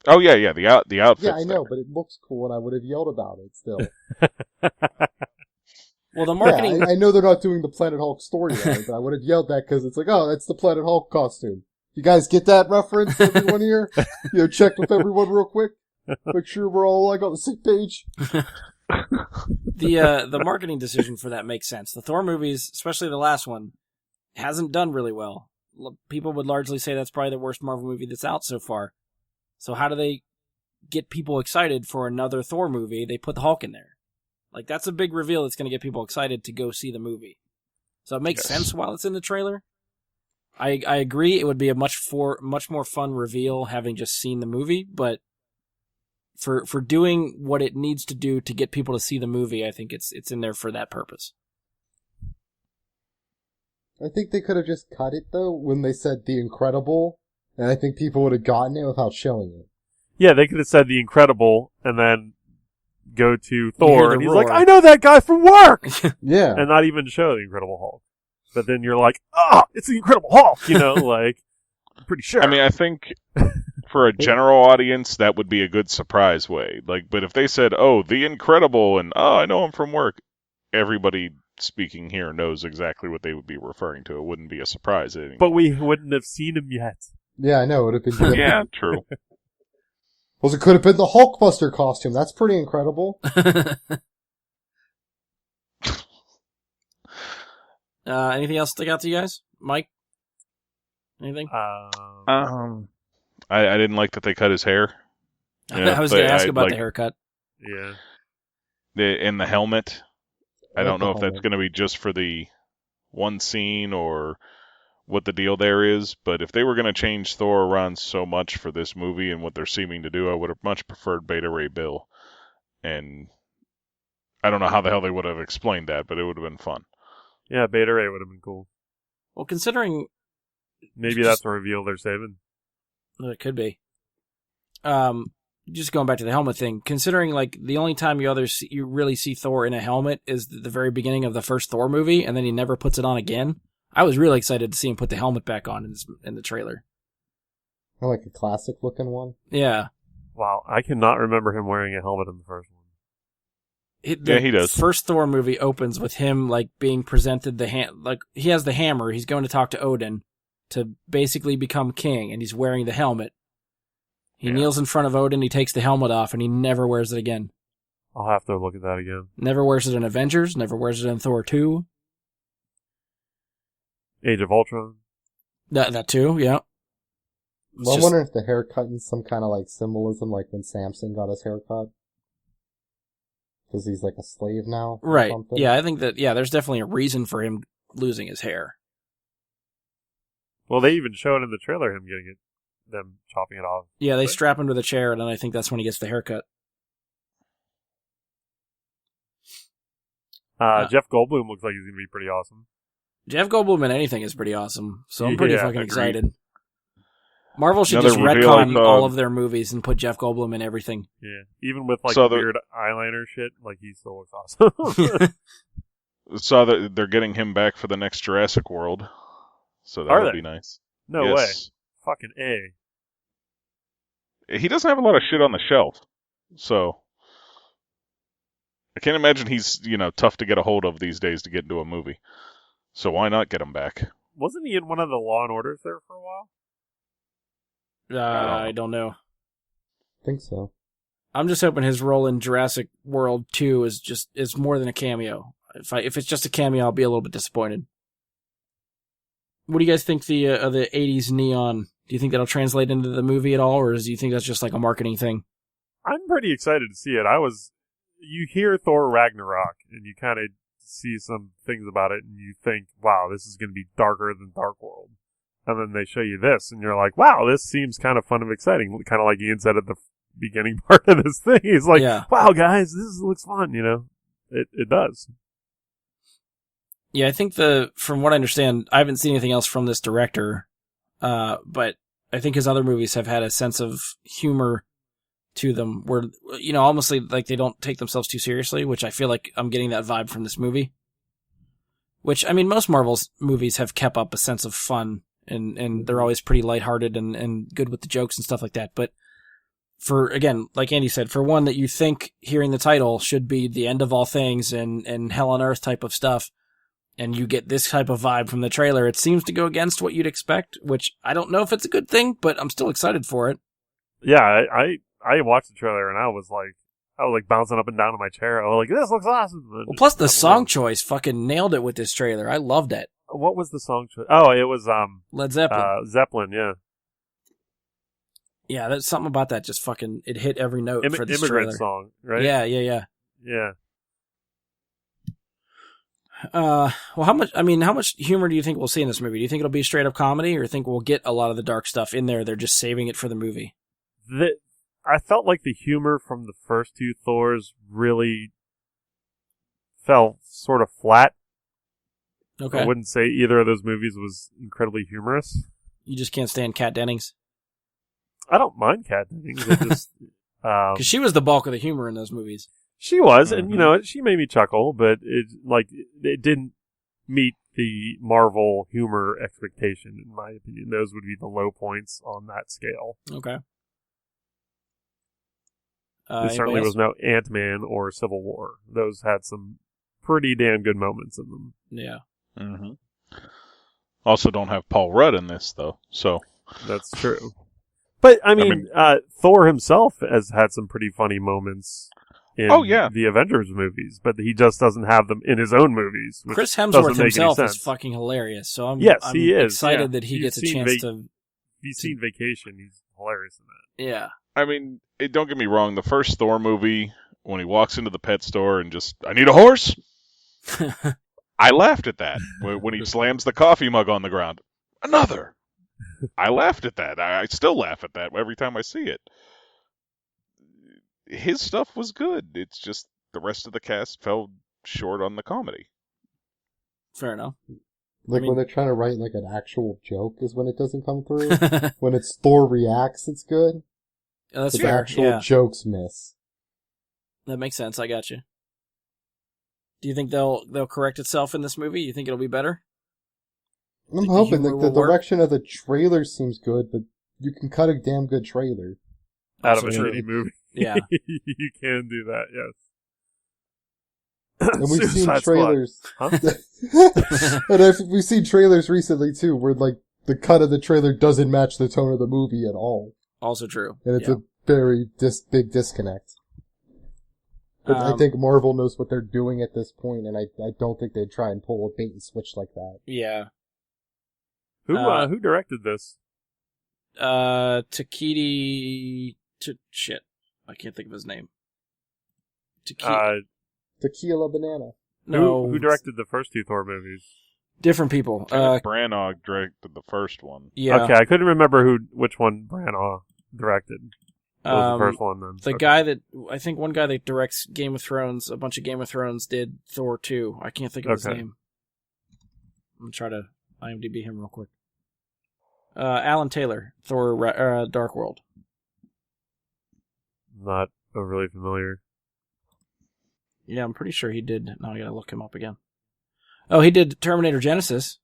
Oh yeah, the outfit. Yeah, I know, but it looks cool, and I would have yelled about it still. Well, the marketing. Yeah, I know they're not doing the Planet Hulk storyline, but I would have yelled that because it's like, oh, that's the Planet Hulk costume. You guys get that reference, everyone here? Check with everyone real quick. Make sure we're all like on the same page. The marketing decision for that makes sense. The Thor movies, especially the last one, hasn't done really well. People would largely say that's probably the worst Marvel movie that's out so far. So how do they get people excited for another Thor movie? They put the Hulk in there. Like, that's a big reveal that's going to get people excited to go see the movie. So it makes sense while it's in the trailer. I agree it would be a much more fun reveal having just seen the movie, but for doing what it needs to do to get people to see the movie, I think it's in there for that purpose. I think they could have just cut it, though, when they said The Incredible, and I think people would have gotten it without showing it. Yeah, they could have said The Incredible, and then go to Thor, and he's roar. like, I know that guy from work! Yeah. And not even show The Incredible Hulk. But then you're like, it's The Incredible Hulk! You know, like, I'm pretty sure. I mean, I think for a general audience, that would be a good surprise way. Like, but if they said, The Incredible, and, I know him from work, everybody speaking here knows exactly what they would be referring to. It wouldn't be a surprise anymore. But we wouldn't have seen him yet. Yeah, I know. It would have been different. Yeah, true. Well, it could have been the Hulkbuster costume. That's pretty incredible. Anything else stick out to you guys? Mike? Anything? I didn't like that they cut his hair. I was going to ask about the haircut. Yeah. And the helmet. I don't know if that's helmet. going to be just for the one scene or what the deal there is, but if they were going to change Thor around so much for this movie and what they're seeming to do, I would have much preferred Beta Ray Bill. And I don't know how the hell they would have explained that, but it would have been fun. Yeah, Beta Ray would have been cool. Well, considering... Maybe that's a reveal they're saving. It could be. Just going back to the helmet thing, considering like the only time you really see Thor in a helmet is the very beginning of the first Thor movie, and then he never puts it on again. I was really excited to see him put the helmet back on in the trailer. I like a classic looking one. Yeah. Wow, I cannot remember him wearing a helmet in the first one. Yeah, he does. The first Thor movie opens with him like being presented he has the hammer. He's going to talk to Odin to basically become king, and he's wearing the helmet. He kneels in front of Odin, he takes the helmet off, and he never wears it again. I'll have to look at that again. Never wears it in Avengers, never wears it in Thor 2. Age of Ultron. That too, yeah. Well, I'm wondering if the haircut is some kind of like symbolism, like when Samson got his haircut. Because he's like a slave now. Or right. something. Yeah, I think that, there's definitely a reason for him losing his hair. Well, they even showed in the trailer him getting it, them chopping it off. Yeah, they strap him to the chair, and then I think that's when he gets the haircut. Jeff Goldblum looks like he's going to be pretty awesome. Jeff Goldblum in anything is pretty awesome, so I'm pretty fucking agreed. excited. Marvel should Another just reveal, retcon like, all of their movies and put Jeff Goldblum in everything. Yeah, even with like So the weird eyeliner shit, like he still looks awesome. Saw that they're getting him back for the next Jurassic World, so that would be nice. No Yes. way. Fucking A. He doesn't have a lot of shit on the shelf, so I can't imagine he's tough to get a hold of these days to get into a movie. So why not get him back? Wasn't he in one of the Law and Orders there for a while? I don't know. I think so. I'm just hoping his role in Jurassic World 2 is more than a cameo. If it's just a cameo, I'll be a little bit disappointed. What do you guys think the 80s neon? Do you think that'll translate into the movie at all, or do you think that's just like a marketing thing? I'm pretty excited to see it. You hear Thor Ragnarok, and you kind of see some things about it, and you think, wow, this is going to be darker than Dark World. And then they show you this, and you're like, wow, this seems kind of fun and exciting. Kind of like Ian said at the beginning part of this thing. He's like, wow, guys, this looks fun, It does. Yeah, I think from what I understand, I haven't seen anything else from this director, but I think his other movies have had a sense of humor to them where, almost like they don't take themselves too seriously, which I feel like I'm getting that vibe from this movie. Which, I mean, most Marvel's movies have kept up a sense of fun, and they're always pretty lighthearted and good with the jokes and stuff like that. But for, again, like Andy said, for one that you think hearing the title should be the end of all things and hell on earth type of stuff, and you get this type of vibe from the trailer, it seems to go against what you'd expect, which I don't know if it's a good thing, but I'm still excited for it. Yeah, I watched the trailer and I was like bouncing up and down in my chair. I was like, this looks awesome. Well, plus the song choice fucking nailed it with this trailer. I loved it. What was the song choice? Oh, it was Led Zeppelin. Zeppelin, yeah. Yeah, there's something about that just fucking, it hit every note for this immigrant trailer. song, right? Yeah. Yeah. Well, how much humor do you think we'll see in this movie? Do you think it'll be straight up comedy, or think we'll get a lot of the dark stuff in there? They're just saving it for the movie. I felt like the humor from the first two Thors really fell sort of flat. Okay. I wouldn't say either of those movies was incredibly humorous. You just can't stand Kat Dennings? I don't mind Kat Dennings. I just Because she was the bulk of the humor in those movies. she was, and she made me chuckle, but it didn't meet the Marvel humor expectation, in my opinion. Those would be the low points on that scale. Okay. There certainly was no Ant-Man or Civil War. Those had some pretty damn good moments in them. Yeah. Mm-hmm. Also, don't have Paul Rudd in this though, so That's true. But I mean, Thor himself has had some pretty funny moments in the Avengers movies, but he just doesn't have them in his own movies. Chris Hemsworth himself is fucking hilarious, so I'm he is excited that he gets a chance to. If you've seen Vacation, he's hilarious in that. Yeah. I mean, don't get me wrong. The first Thor movie, when he walks into the pet store and just, I need a horse. I laughed at that when he slams the coffee mug on the ground. Another. I laughed at that. I still laugh at that every time I see it. His stuff was good. It's just the rest of the cast fell short on the comedy. Fair enough. When they're trying to write like an actual joke is when it doesn't come through. When it's Thor reacts, it's good. Yeah, that's but fair. The actual jokes miss. That makes sense. I got you. Do you think they'll correct itself in this movie? You think it'll be better? I'm hoping the direction of the trailer seems good, but you can cut a damn good trailer. Out of a shitty movie. Yeah. You can do that, yes. And we've seen trailers. Huh? And we've seen trailers recently, too, where like the cut of the trailer doesn't match the tone of the movie at all. Also true. And it's a very big disconnect. But I think Marvel knows what they're doing at this point, and I don't think they'd try and pull a bait and switch like that. Yeah. Who directed this? Takiti... Shit. I can't think of his name. Tequila Banana. No. Who directed the first two Thor movies? Different people. Branagh directed the first one. Yeah. Okay, I couldn't remember which one Branagh directed. That was the first one then. The guy that, I think one guy that directs Game of Thrones, a bunch of Game of Thrones, did Thor 2. I can't think of his name. I'm going to try to IMDb him real quick. Alan Taylor, Thor Dark World. Not overly familiar. Yeah, I'm pretty sure he did. Now I gotta look him up again. Oh, he did Terminator Genesis.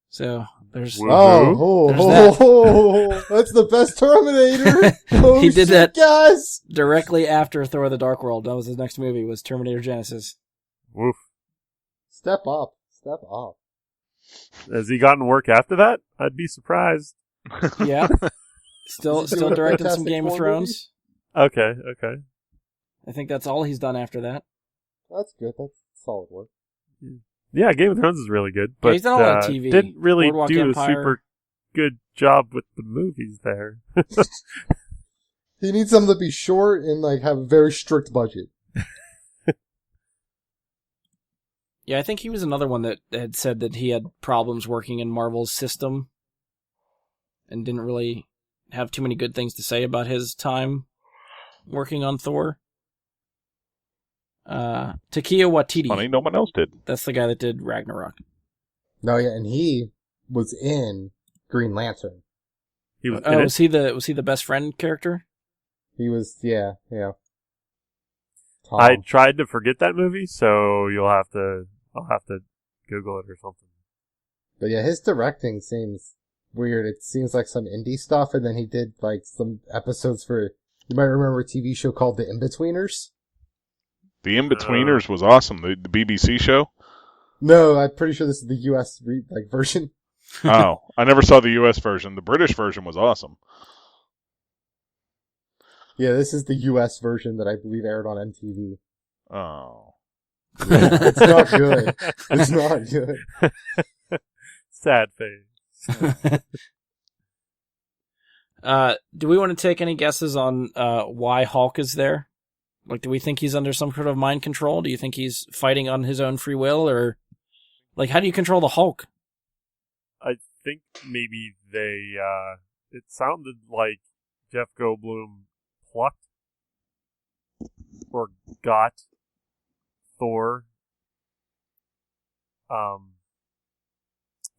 So, there's... That's the best Terminator! He did that guys! Directly after Thor the Dark World. That was his next movie, was Terminator Genesis. Woof. Step up. Has he gotten work after that? I'd be surprised. Yeah. Still directing some Game of Thrones. Okay. I think that's all he's done after that. That's good. That's solid work. Yeah, Game of Thrones is really good, but he's done a lot of TV. Didn't really Boardwalk do Empire. a super good job with the movies there. He needs them to be short and like have a very strict budget. Yeah, I think he was another one that had said that he had problems working in Marvel's system and didn't really have too many good things to say about his time working on Thor. Taika Waititi. Funny, no one else did. That's the guy that did Ragnarok. No, yeah, and he was in Green Lantern. He was. Was he the best friend character? He was, yeah. I tried to forget that movie, so I'll have to Google it or something. But yeah, his directing seems weird. It seems like some indie stuff, and then he did like some episodes for, you might remember a TV show called The In-Betweeners? The In-Betweeners was awesome. The BBC show? No, I'm pretty sure this is the US version. Oh, I never saw the US version. The British version was awesome. Yeah, this is the US version that I believe aired on MTV. Oh. It's not good. It's not good. Sad face. Do we want to take any guesses on why Hulk is there? Like, do we think he's under some sort of mind control? Do you think he's fighting on his own free will? Or, like, how do you control the Hulk? I think maybe they, it sounded like Jeff Goldblum plucked or got Thor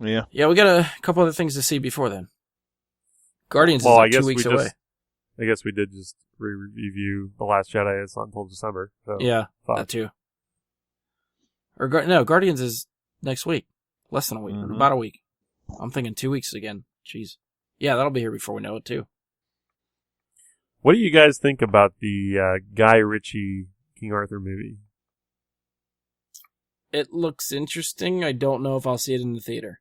Yeah. Yeah, we got a couple other things to see before then. Guardians is like 2 weeks away. I guess we did just review The Last Jedi. It's not until December. So Yeah, that too. Or no, Guardians is next week. Less than a week. Mhm. About a week. I'm thinking 2 weeks again. Jeez. Yeah, that'll be here before we know it too. What do you guys think about the Guy Ritchie King Arthur movie? It looks interesting. I don't know if I'll see it in the theater.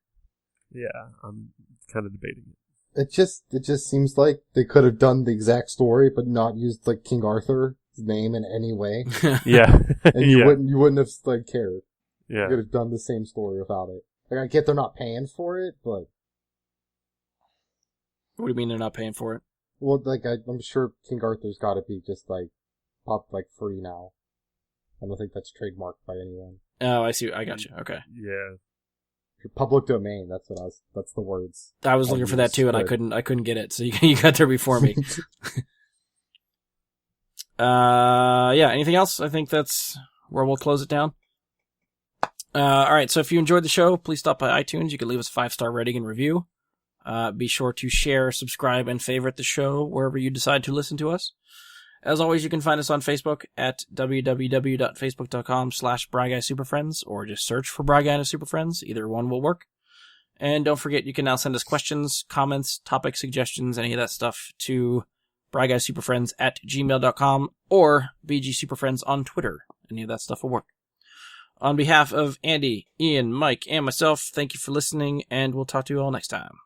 Yeah, I'm kind of debating it. It just seems like they could have done the exact story, but not used like King Arthur's name in any way, Yeah, and you wouldn't have like cared. Yeah, You could have done the same story without it. Like I get they're not paying for it, but What do you mean they're not paying for it? well, like I'm sure King Arthur's got to be just like free now. I don't think that's trademarked by anyone. Oh, I see. I got you. Okay. yeah. Public domain. That's the words. I was looking for that too, and I couldn't get it. So you got there before me. Yeah. Anything else? I think that's where we'll close it down. All right. So if you enjoyed the show, please stop by iTunes. You can leave us a 5-star rating and review. Be sure to share, subscribe, and favorite the show wherever you decide to listen to us. As always, you can find us on Facebook at www.facebook.com/BryGuySuperFriends, or just search for Bry Guy and Super Friends. Either one will work. And don't forget, you can now send us questions, comments, topic suggestions, any of that stuff to BryGuySuperFriends@gmail.com or BGSuperFriends on Twitter. Any of that stuff will work. On behalf of Andy, Ian, Mike, and myself, thank you for listening, and we'll talk to you all next time.